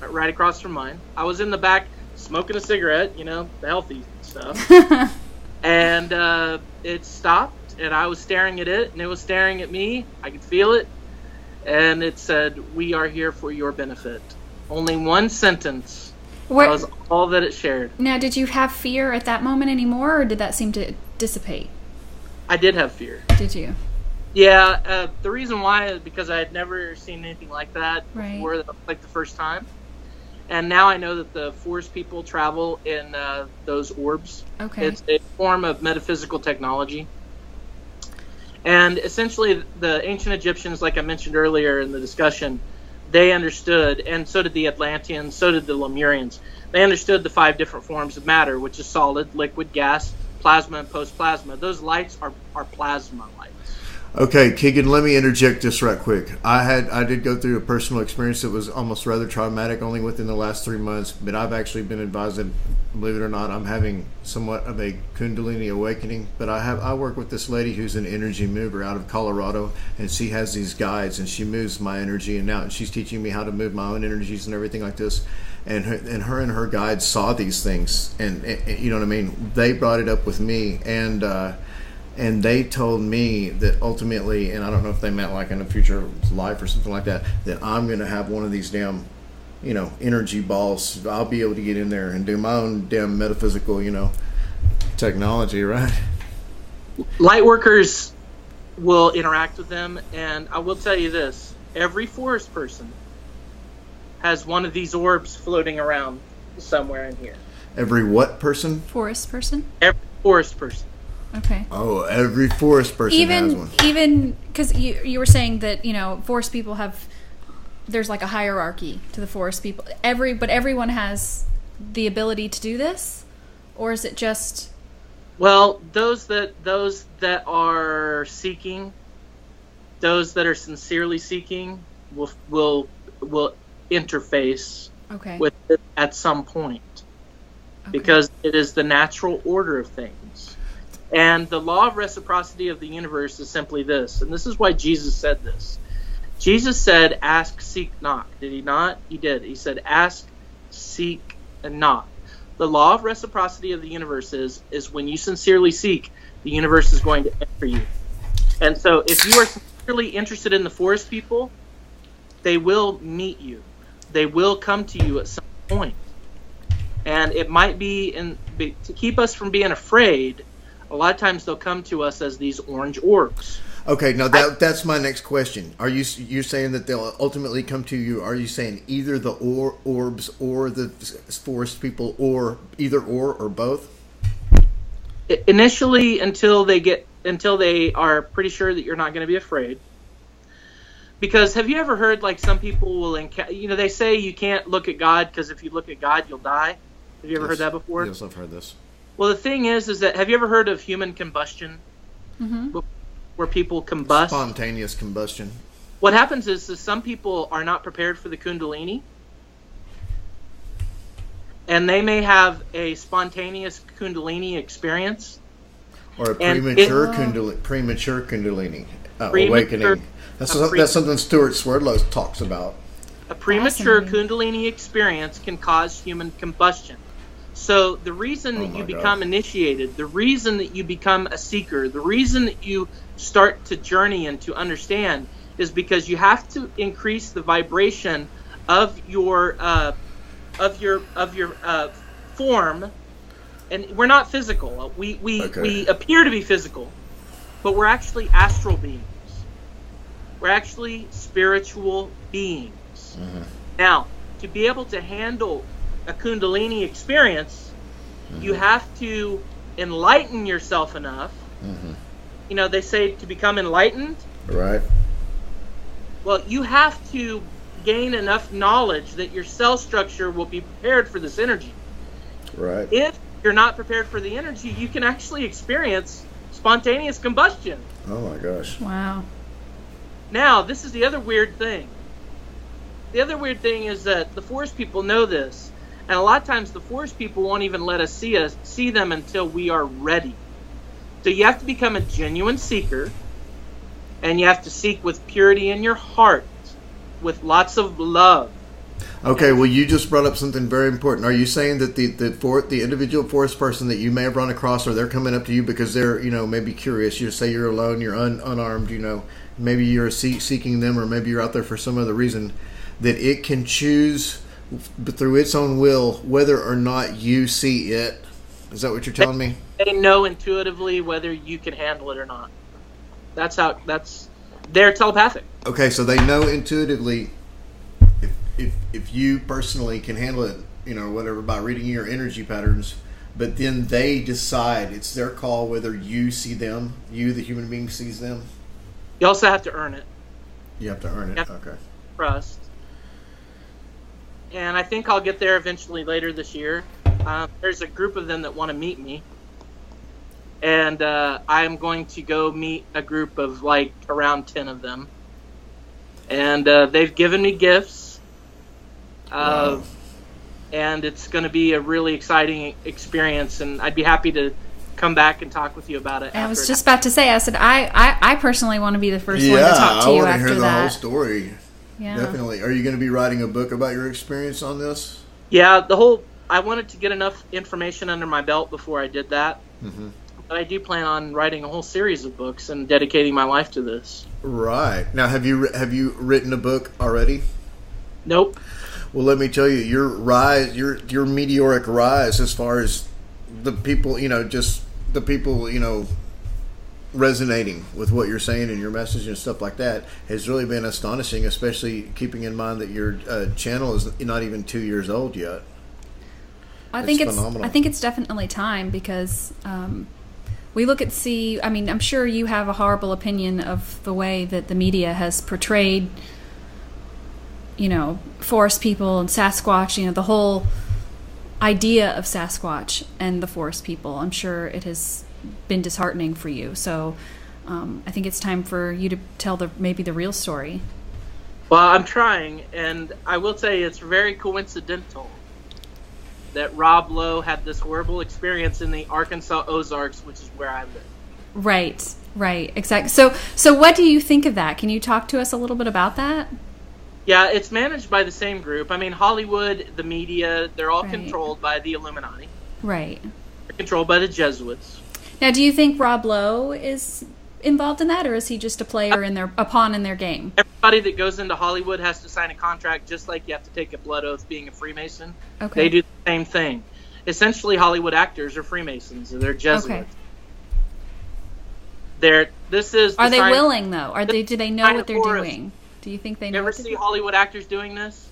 right across from mine. I was in the back smoking a cigarette, you know, the healthy stuff. And it stopped, and I was staring at it, and it was staring at me. I could feel it. And it said, "We are here for your benefit." Only one sentence. That was all that it shared. Now, did you have fear at that moment anymore, or did that seem to dissipate? I did have fear. Did you? Yeah, the reason why is because I had never seen anything like that before, like the first time. And now I know that the Forrest People travel in those orbs. Okay. It's a form of metaphysical technology. And essentially, the ancient Egyptians, like I mentioned earlier in the discussion, they understood, and so did the Atlanteans, so did the Lemurians. They understood the 5 different forms of matter, which is solid, liquid, gas, plasma, and post-plasma. Those lights are plasma lights. Okay, Keegan, let me interject just right quick. I did go through a personal experience that was almost rather traumatic only within the last 3 months, but I've actually been advised that, believe it or not, I'm having somewhat of a Kundalini awakening. But I work with this lady who's an energy mover out of Colorado, and she has these guides, and she moves my energy, and now she's teaching me how to move my own energies and everything like this. And her guides saw these things, and you know what I mean? They brought it up with me, and they told me that ultimately, and I don't know if they meant like in a future life or something like that, that I'm going to have one of these damn, you know, energy balls. I'll be able to get in there and do my own damn metaphysical, you know, technology, right? Light workers will interact with them, and I will tell you this. Every forest person has one of these orbs floating around somewhere in here. Every what person? Forest person? Every forest person. Okay. Oh, every forest person has one. Even because you were saying that, you know, forest people have, there's like a hierarchy to the forest people. But everyone has the ability to do this, or is it just? Well, those that are seeking, those that are sincerely seeking, will interface with it at some point, because it is the natural order of things. And the law of reciprocity of the universe is simply this. And this is why Jesus said this. Jesus said, ask, seek, knock. Did he not? He did. He said, ask, seek, and knock. The law of reciprocity of the universe is when you sincerely seek, the universe is going to enter you. And so if you are sincerely interested in the forest people, they will meet you. They will come to you at some point. And it might be to keep us from being afraid. A lot of times they'll come to us as these orange orbs. Okay, now that's my next question. Are you're saying that they'll ultimately come to you? Are you saying either the orbs or the forest people, or either or both? Initially, until they are pretty sure that you're not going to be afraid. Because have you ever heard like some people will they say you can't look at God because if you look at God you'll die. Have you ever heard that before? Yes, I've heard this. Well, the thing is that have you ever heard of human combustion? Mm-hmm. Where people combust? Spontaneous combustion. What happens is some people are not prepared for the Kundalini. And they may have a spontaneous Kundalini experience. Or a premature Kundalini awakening. That's something Stuart Swerdlow talks about. A premature Kundalini experience can cause human combustion. So the reason that you become initiated, the reason that you become a seeker, the reason that you start to journey and to understand is because you have to increase the vibration of your form. And we're not physical. We appear to be physical, but we're actually astral beings. We're actually spiritual beings. Mm-hmm. Now, to be able to handle a Kundalini experience, you have to enlighten yourself enough. You know, they say to become enlightened. Right. Well, you have to gain enough knowledge that your cell structure will be prepared for this energy. Right. If you're not prepared for the energy, you can actually experience spontaneous combustion. Oh my gosh. Wow. Now, this is the other weird thing. The other weird thing is that the Forest People know this, and a lot of times the Forest People won't even let us see them until we are ready. So you have to become a genuine seeker, and you have to seek with purity in your heart, with lots of love. Okay, well, you just brought up something very important. Are you saying that the individual forest person that you may have run across, or they're coming up to you because they're, you know, maybe curious? You say you're alone, you're unarmed, you know, maybe you're seeking them, or maybe you're out there for some other reason, that it can choose through its own will whether or not you see it. Is that what you're telling me? They know intuitively whether you can handle it or not. They're telepathic. Okay, so they know intuitively if you personally can handle it, you know, whatever, by reading your energy patterns, but then they decide, it's their call whether you see them, you, the human being, sees them. You also have to earn it. You have to earn it. Okay. Trust. And I think I'll get there eventually later this year. There's a group of them that want to meet me. And I'm going to go meet a group of like around 10 of them. And they've given me gifts. Wow. And it's going to be a really exciting experience. And I'd be happy to come back and talk with you about it. I was just about to say, I said, I personally want to be the first one to talk to you after that. Yeah, I want to hear the whole story. Yeah. Definitely. Are you going to be writing a book about your experience on this? Yeah, I wanted to get enough information under my belt before I did that. Mm-hmm. But I do plan on writing a whole series of books and dedicating my life to this. Right. Now, have you written a book already? Nope. Well, let me tell you, your rise, your meteoric rise, as far as the people, you know, just the people, you know, resonating with what you're saying and your message and stuff like that, has really been astonishing, especially keeping in mind that your channel is not even 2 years old yet. I think it's definitely time, because we look at I mean, I'm sure you have a horrible opinion of the way that the media has portrayed, you know, forest people and Sasquatch, you know, the whole idea of Sasquatch and the forest people. I'm sure it has been disheartening for you. So I think it's time for you to tell maybe the real story. Well, I'm trying, and I will say it's very coincidental that Rob Lowe had this horrible experience in the Arkansas Ozarks, which is where I live. Right, exactly. So what do you think of that? Can you talk to us a little bit about that? Yeah, it's managed by the same group. I mean, Hollywood, the media, they're all controlled by the Illuminati. Right. They're controlled by the Jesuits. Now, do you think Rob Lowe is involved in that, or is he just a player a pawn in their game? Everybody that goes into Hollywood has to sign a contract, just like you have to take a blood oath being a Freemason. Okay. They do the same thing. Essentially, Hollywood actors are Freemasons. They're Jesuits. Okay. Are they willing, though? Do they know what they're doing? Do you think they know? You ever see Hollywood actors doing this?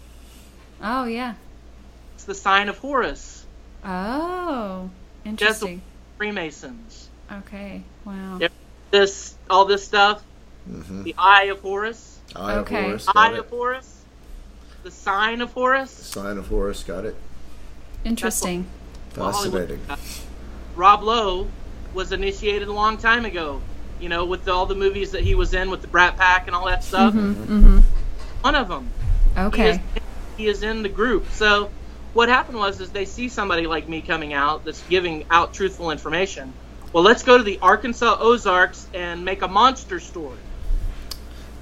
Oh, yeah. It's the sign of Horus. Oh, interesting. Jesuit Freemasons. Okay, wow. All this stuff. Mm-hmm. The Eye of Horus. Eye of Horus. Eye of Horus. The sign of Horus. The sign of Horus. Got it. Interesting. Fascinating. Rob Lowe was initiated a long time ago. You know, with all the movies that he was in with the Brat Pack and all that stuff. Mm-hmm. One of them. Okay. He is in the group. So what happened was they see somebody like me coming out that's giving out truthful information. Well, let's go to the Arkansas Ozarks and make a monster story.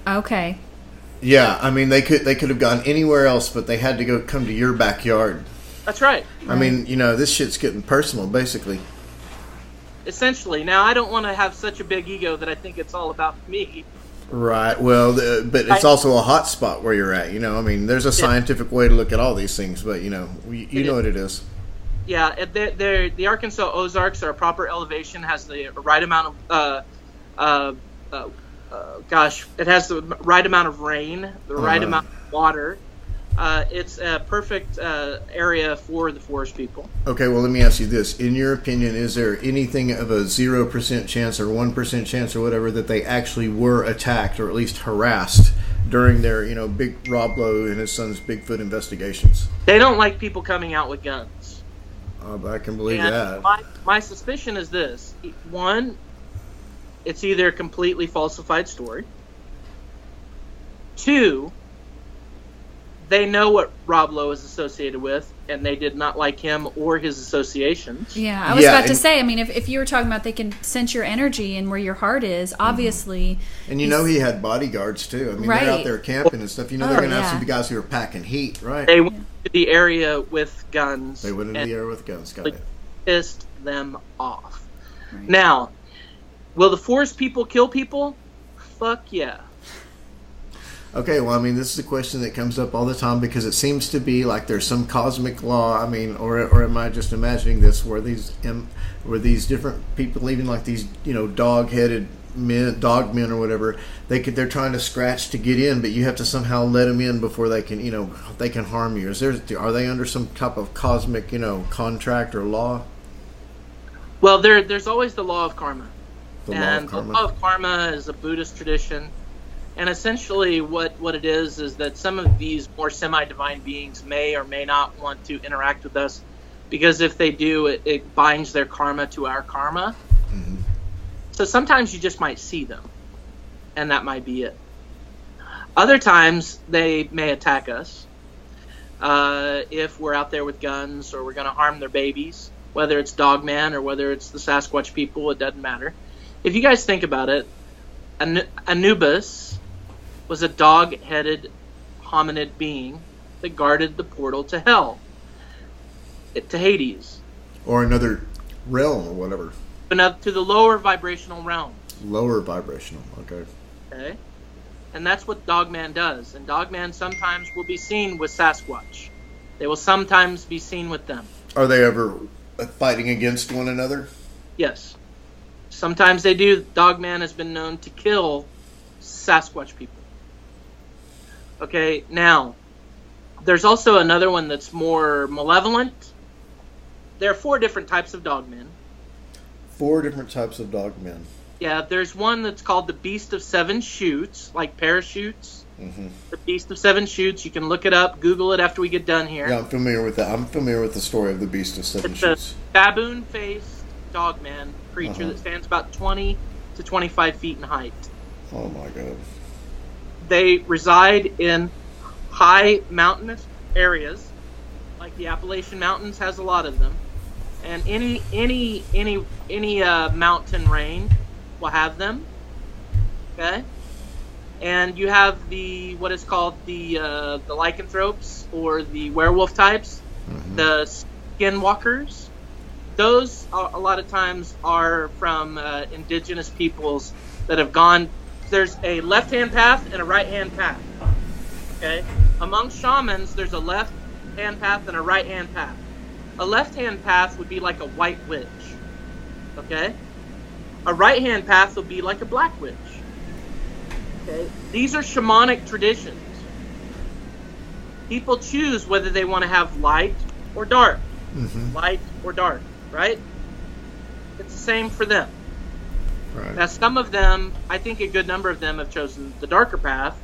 Okay. Yeah, I mean, they could have gone anywhere else, but they had to come to your backyard. That's right. I mean, you know, this shit's getting personal, basically. Essentially. Now, I don't want to have such a big ego that I think it's all about me. Right. Well, but it's also a hot spot where you're at. You know, I mean, there's a scientific way to look at all these things, but you know, you know what it is. Yeah, the Arkansas Ozarks are a proper elevation, has the right amount of it has the right amount of rain, the right amount of water. It's a perfect area for the Forrest People. Okay, well, let me ask you this. In your opinion, is there anything of a 0% chance or 1% chance or whatever that they actually were attacked or at least harassed during their, Big Rob Lowe and his son's Bigfoot investigations? They don't like people coming out with guns. I can believe and that. My suspicion is this. One, it's either a completely falsified story. Two, they know what Rob Lowe is associated with, and they did not like him or his associations. Yeah, I was about to say, I mean, if you were talking about they can sense your energy and where your heart is, obviously. And he had bodyguards, too. I mean, they're out there camping and stuff. They're going to have some guys who are packing heat, right? They went to the area with guns. They went into the area with guns, got it. Pissed them off. Right. Now, will the Forrest People kill people? Fuck yeah. Okay, well, I mean, this is a question that comes up all the time because it seems to be like there's some cosmic law. I mean, or am I just imagining this where these different people, even like these, dog-headed men, dog men or whatever, they're trying to scratch to get in, but you have to somehow let them in before they can, they can harm you. Are they under some type of cosmic, contract or law? Well, there's always the law of karma. The law of karma is a Buddhist tradition. And essentially what it is that some of these more semi-divine beings may or may not want to interact with us because if they do, it binds their karma to our karma. Mm-hmm. So sometimes you just might see them, and that might be it. Other times they may attack us if we're out there with guns or we're going to harm their babies, whether it's Dogman or whether it's the Sasquatch people, it doesn't matter. If you guys think about it, Anubis was a dog-headed hominid being that guarded the portal to hell, to Hades. Or another realm or whatever. To the lower vibrational realms. Lower vibrational, okay. Okay? And that's what Dogman does. And Dogman sometimes will be seen with Sasquatch. They will sometimes be seen with them. Are they ever fighting against one another? Yes. Sometimes they do. Dogman has been known to kill Sasquatch people. Okay, now, there's also another one that's more malevolent. There are 4 different types of dogmen. 4 different types of dogmen. Yeah, there's one that's called the Beast of 7 Shoots, like parachutes. Mm-hmm. The Beast of 7 Shoots, you can look it up, Google it after we get done here. Yeah, I'm familiar with that. I'm familiar with the story of the Beast of 7 Shoots. It's a baboon-faced dogman creature that stands about 20 to 25 feet in height. Oh my God. They reside in high mountainous areas, like the Appalachian Mountains has a lot of them, and any mountain range will have them. Okay, and you have what is called the lycanthropes or the werewolf types, the skinwalkers. Those a lot of times are from indigenous peoples that have gone. There's a left-hand path and a right-hand path. Okay? Among shamans, there's a left-hand path and a right-hand path. A left-hand path would be like a white witch. Okay? A right-hand path would be like a black witch. Okay? These are shamanic traditions. People choose whether they want to have light or dark. Mm-hmm. Light or dark, right? It's the same for them. Right. Now, some of them, I think a good number of them have chosen the darker path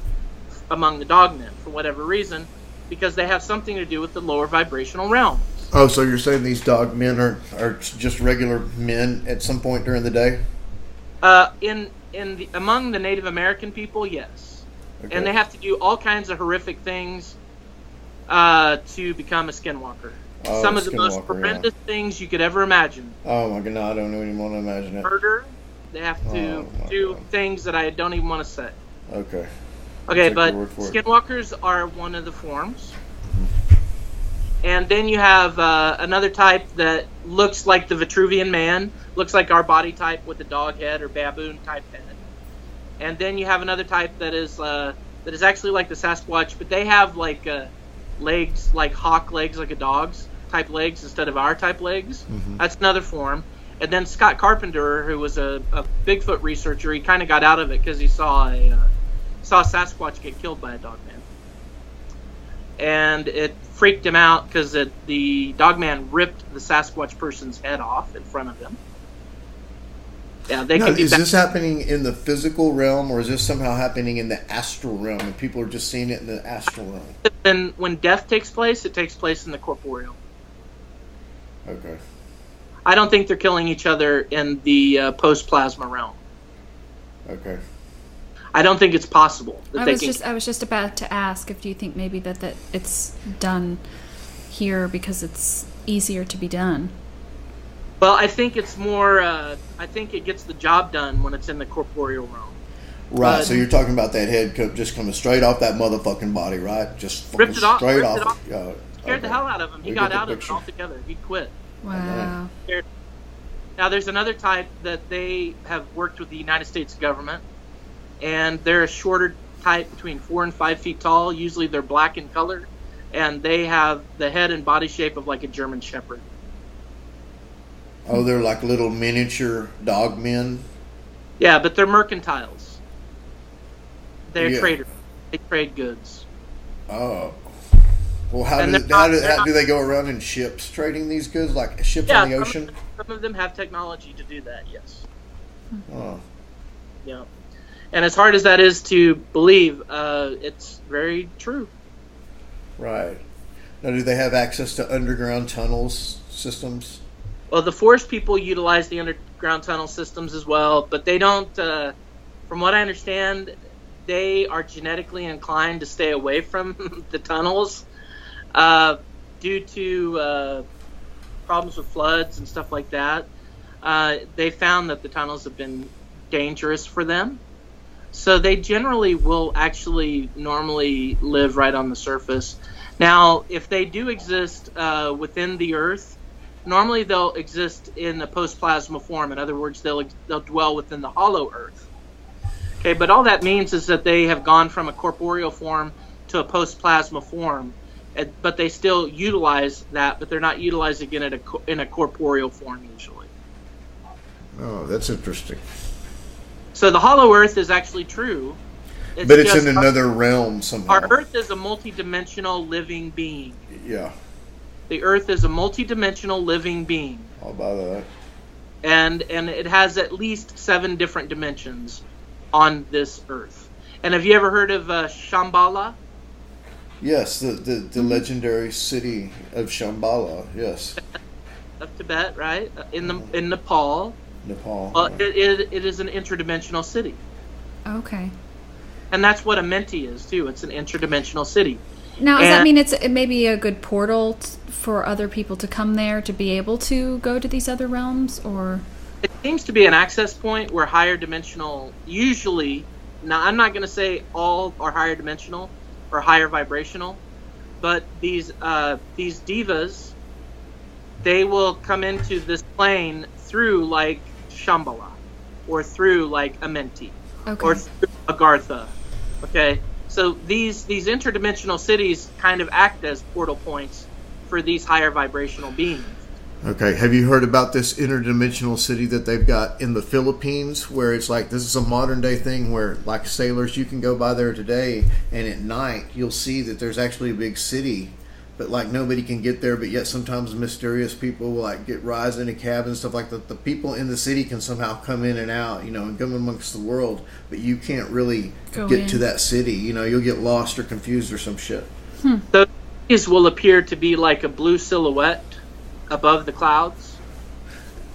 among the dogmen for whatever reason, because they have something to do with the lower vibrational realms. Oh, so you're saying these dog men are just regular men at some point during the day? Among the Native American people, yes. Okay. And they have to do all kinds of horrific things to become a skinwalker. Oh, some of the most horrendous things you could ever imagine. Oh my God, I don't even want to imagine it. Murder. They have to do things that I don't even want to say. Okay. Okay, but skinwalkers are one of the forms. And then you have another type that looks like the Vitruvian Man, looks like our body type with the dog head or baboon type head. And then you have another type that is actually like the Sasquatch, but they have like legs, like hawk legs, like a dog's type legs instead of our type legs. Mm-hmm. That's another form. And then Scott Carpenter, who was a Bigfoot researcher, he kind of got out of it because he saw a Sasquatch get killed by a dogman. and it freaked him out because the dogman ripped the Sasquatch person's head off in front of him. Yeah, Is this happening in the physical realm, or is this somehow happening in the astral realm, and people are just seeing it in the astral realm? And when death takes place, it takes place in the corporeal. Okay. I don't think they're killing each other in the post-plasma realm. Okay. I don't think it's possible. I was just about to ask if you think maybe that it's done here because it's easier to be done. Well, I think it's more. I think it gets the job done when it's in the corporeal realm. Right. So you're talking about that head just coming straight off that motherfucking body, right? Just ripped it off. Straight ripped off. it off. Scared the Okay. hell out of him. He got out of it altogether. He quit. Wow. Now, there's another type that they have worked with the United States government, and they're a shorter type, between 4 and 5 feet tall. Usually, they're black in color, and they have the head and body shape of like a German Shepherd. Oh, they're like little miniature dog men. Yeah, but they're mercantiles. They're Yeah. traders. They trade goods. Oh. Well, how And do they're not- they go around in ships trading these goods, like ships on the ocean? Some of them have technology to do that, yes. Oh. Yeah. And as hard as that is to believe, it's very true. Right. Now, do they have access to underground tunnels systems? Well, the Forrest People utilize the underground tunnel systems as well, but they don't, from what I understand, they are genetically inclined to stay away from the tunnels due to problems with floods and stuff like that. They found that the tunnels have been dangerous for them. So they generally will actually normally live right on the surface. Now, if they do exist within the Earth, normally they'll exist in a post-plasma form. In other words, they'll dwell within the hollow Earth. Okay, but all that means is that they have gone from a corporeal form to a post-plasma form, but they still utilize that, but they're not utilizing it in a corporeal form usually. Oh, that's interesting. So the hollow Earth is actually true. But it's in another realm somehow. Our Earth is a multi-dimensional living being. Yeah. The Earth is a multi-dimensional living being. I'll buy that. And it has at least 7 different dimensions on this Earth. And have you ever heard of Shambhala? Yes, the legendary city of Shambhala. Yes. Of Tibet, right? In Nepal. Nepal. Well, it is an interdimensional city. Okay. And that's what a Menti is, too. It's an interdimensional city. Now, does that mean it may be a good portal for other people to come there to be able to go to these other realms, or? It seems to be an access point where higher dimensional, usually, now I'm not going to say all are higher dimensional or higher vibrational, but these divas, they will come into this plane through like Shambhala, or through like a Menti, Okay. or through Agartha. Okay, so these interdimensional cities kind of act as portal points for these higher vibrational beings. Okay, have you heard about this interdimensional city that they've got in the Philippines, where it's like, this is a modern day thing where, like, sailors, you can go by there today, and at night you'll see that there's actually a big city, but like nobody can get there, but yet sometimes mysterious people will like rise in a cab and stuff like that. The people in the city can somehow come in and out, and come amongst the world, but you can't really get to that city. You'll get lost or confused or some shit. So these will appear to be like a blue silhouette above the clouds.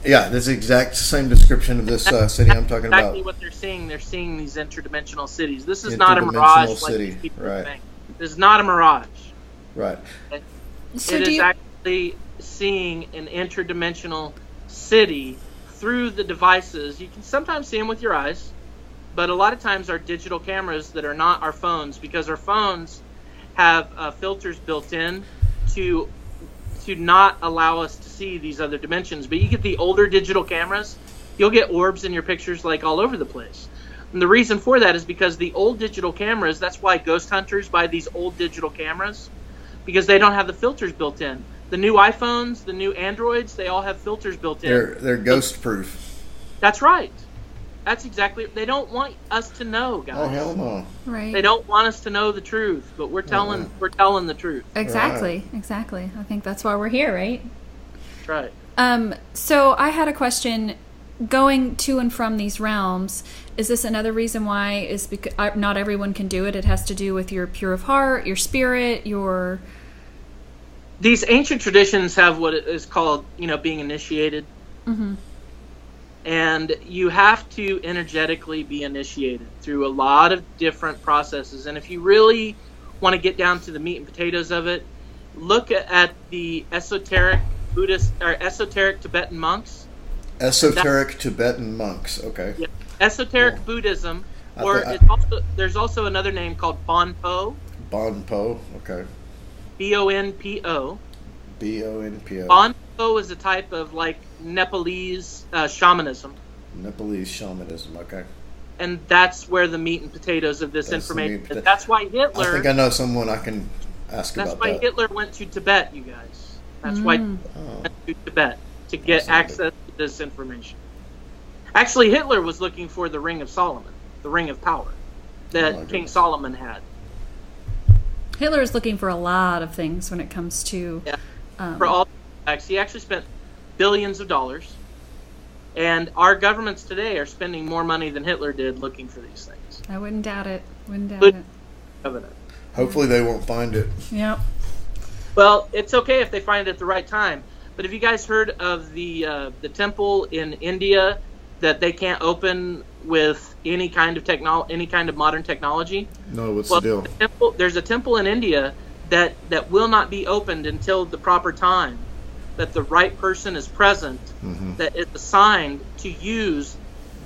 Yeah, that's the exact same description of this city I'm talking about. Exactly what they're seeing. They're seeing these interdimensional cities. This is not a mirage like these people think. This is not a mirage. Right. So it is actually seeing an interdimensional city through the devices. You can sometimes see them with your eyes, but a lot of times our digital cameras that are not our phones, because our phones have filters built in to not allow us to see these other dimensions. But you get the older digital cameras, you'll get orbs in your pictures like all over the place. And the reason for that is because the old digital cameras, that's why ghost hunters buy these old digital cameras, because they don't have the filters built in. The new iPhones, the new Androids, they all have filters built in. They're ghost proof. That's right. That's exactly. They don't want us to know, guys. Oh hell no! Right. They don't want us to know the truth, but we're telling the truth. Exactly. Exactly. I think that's why we're here, right? That's right. So I had a question. Going to and from these realms, is this another reason why? Is because not everyone can do it? It has to do with your pure of heart, your spirit, your. These ancient traditions have what is called, being initiated. Mm-hmm. And you have to energetically be initiated through a lot of different processes. And if you really want to get down to the meat and potatoes of it, look at the esoteric Buddhist or esoteric Tibetan monks. Esoteric Tibetan monks. Okay. Yeah, esoteric Buddhism, there's also another name called Bonpo. Bonpo. Okay. Bonpo. Bonpo. Bonpo is a type of Nepalese shamanism. Nepalese shamanism. Okay. And that's where the meat and potatoes of this information is. That's why Hitler. I think I know someone I can ask about that. That's why Hitler went to Tibet, you guys. That's why he went to Tibet to get access to this information. Actually, Hitler was looking for the Ring of Solomon, the Ring of Power that King Solomon had. Hitler is looking for a lot of things when it comes to. Yeah. For all facts, he actually spent billions of dollars, and our governments today are spending more money than Hitler did looking for these things. I wouldn't doubt it. Hopefully they won't find it. Yep. Well, it's okay if they find it at the right time. But have you guys heard of the temple in India that they can't open with any kind of modern technology? No, what's the deal? There's a temple in India that will not be opened until the proper time, that the right person is present, that is assigned to use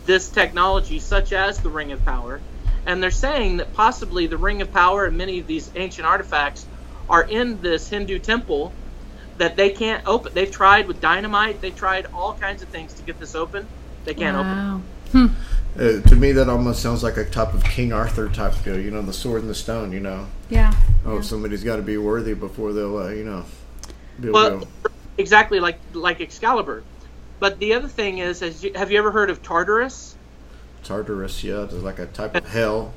this technology, such as the Ring of Power. And they're saying that possibly the Ring of Power and many of these ancient artifacts are in this Hindu temple that they can't open. They've tried with dynamite. They've tried all kinds of things to get this open. They can't open it. To me, that almost sounds like a type of King Arthur type deal. The sword and the stone. Yeah. Oh, somebody's got to be worthy before they'll, be able to. Exactly like Excalibur. But the other thing is, have you ever heard of Tartarus? Tartarus, yeah, it's like a type of hell.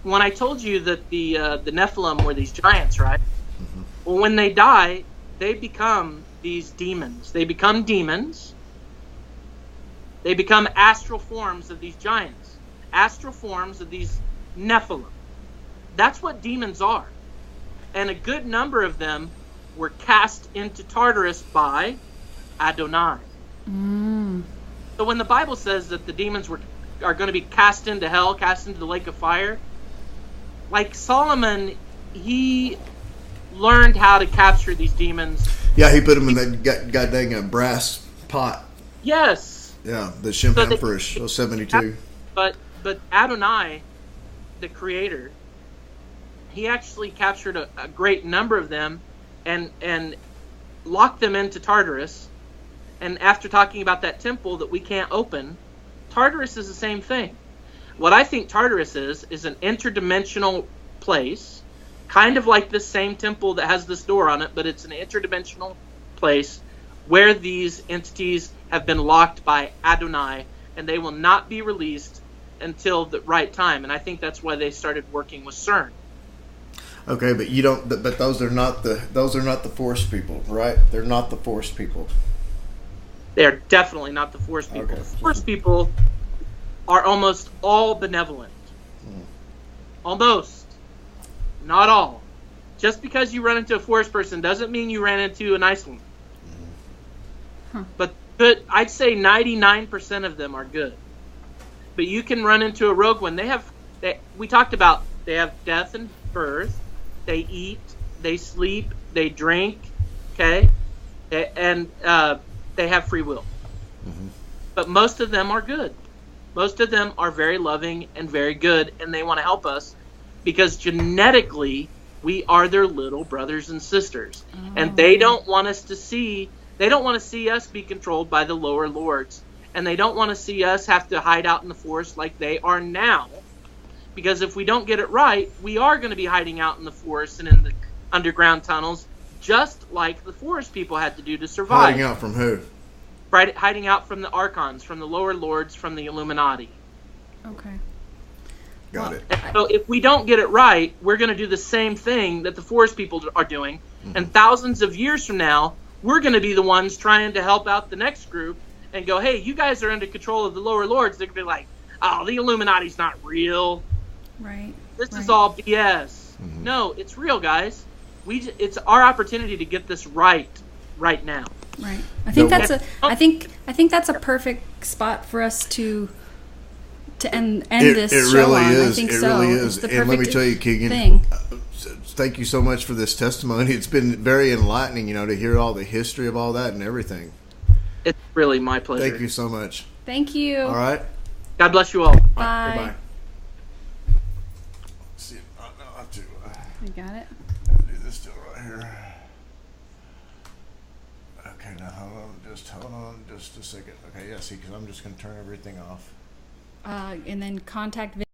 When I told you that the Nephilim were these giants, right? Well, when they die, they become these demons. They become demons. They become astral forms of these giants. Astral forms of these Nephilim. That's what demons are. And a good number of them were cast into Tartarus by Adonai. So when the Bible says that the demons are going to be cast into hell, cast into the lake of fire, like Solomon, he learned how to capture these demons. Yeah, he put them in that goddamn brass pot. Yes. Yeah, the Shem Empress, 72. But Adonai, the creator, he actually captured a great number of them and locked them into Tartarus. And after talking about that temple that we can't open, Tartarus is the same thing. What I think Tartarus is an interdimensional place, kind of like this same temple that has this door on it, but it's an interdimensional place where these entities have been locked by Adonai, and they will not be released until the right time. And I think that's why they started working with CERN. Okay, but you don't. But those are not the Force people, right? They're not the Force people. They are definitely not the Force people. Okay. The Force people are almost all benevolent. Almost. Not all. Just because you run into a Force person doesn't mean you ran into a nice one. But I'd say 99% of them are good. But you can run into a rogue one. We talked about they have death and birth. They eat. They sleep. They drink. Okay? And they have free will. But most of them are good. Most of them are very loving and very good, and they want to help us because genetically we are their little brothers and sisters. And they don't want us to see us be controlled by the lower lords. And they don't want to see us have to hide out in the forest like they are now. Because if we don't get it right, we are going to be hiding out in the forest and in the underground tunnels, just like the Forest people had to do to survive. Hiding out from who? Right, hiding out from the Archons, from the lower lords, from the Illuminati. Okay. Got Well, it. So if we don't get it right, we're going to do the same thing that the Forest People are doing. And thousands of years from now, we're going to be the ones trying to help out the next group and go, hey, you guys are under control of the lower lords. They're going to be like, oh, the Illuminati's not real. Right. This right. is all BS. No, it's real, guys. It's our opportunity to get this right now. Right. I think I think that's a perfect spot for us to end this show really on. is. I think it so. really is. It's the And let me perfect tell you, Keegan, thing. Thank you so much for this testimony. It's been very enlightening, to hear all the history of all that and everything. It's really my pleasure. Thank you so much. Thank you. All right. God bless you all. Bye. Goodbye. See, I have to You got it? do this deal right here. Okay, now hold on just a second. Okay, yeah, see, because I'm just going to turn everything off. And then contact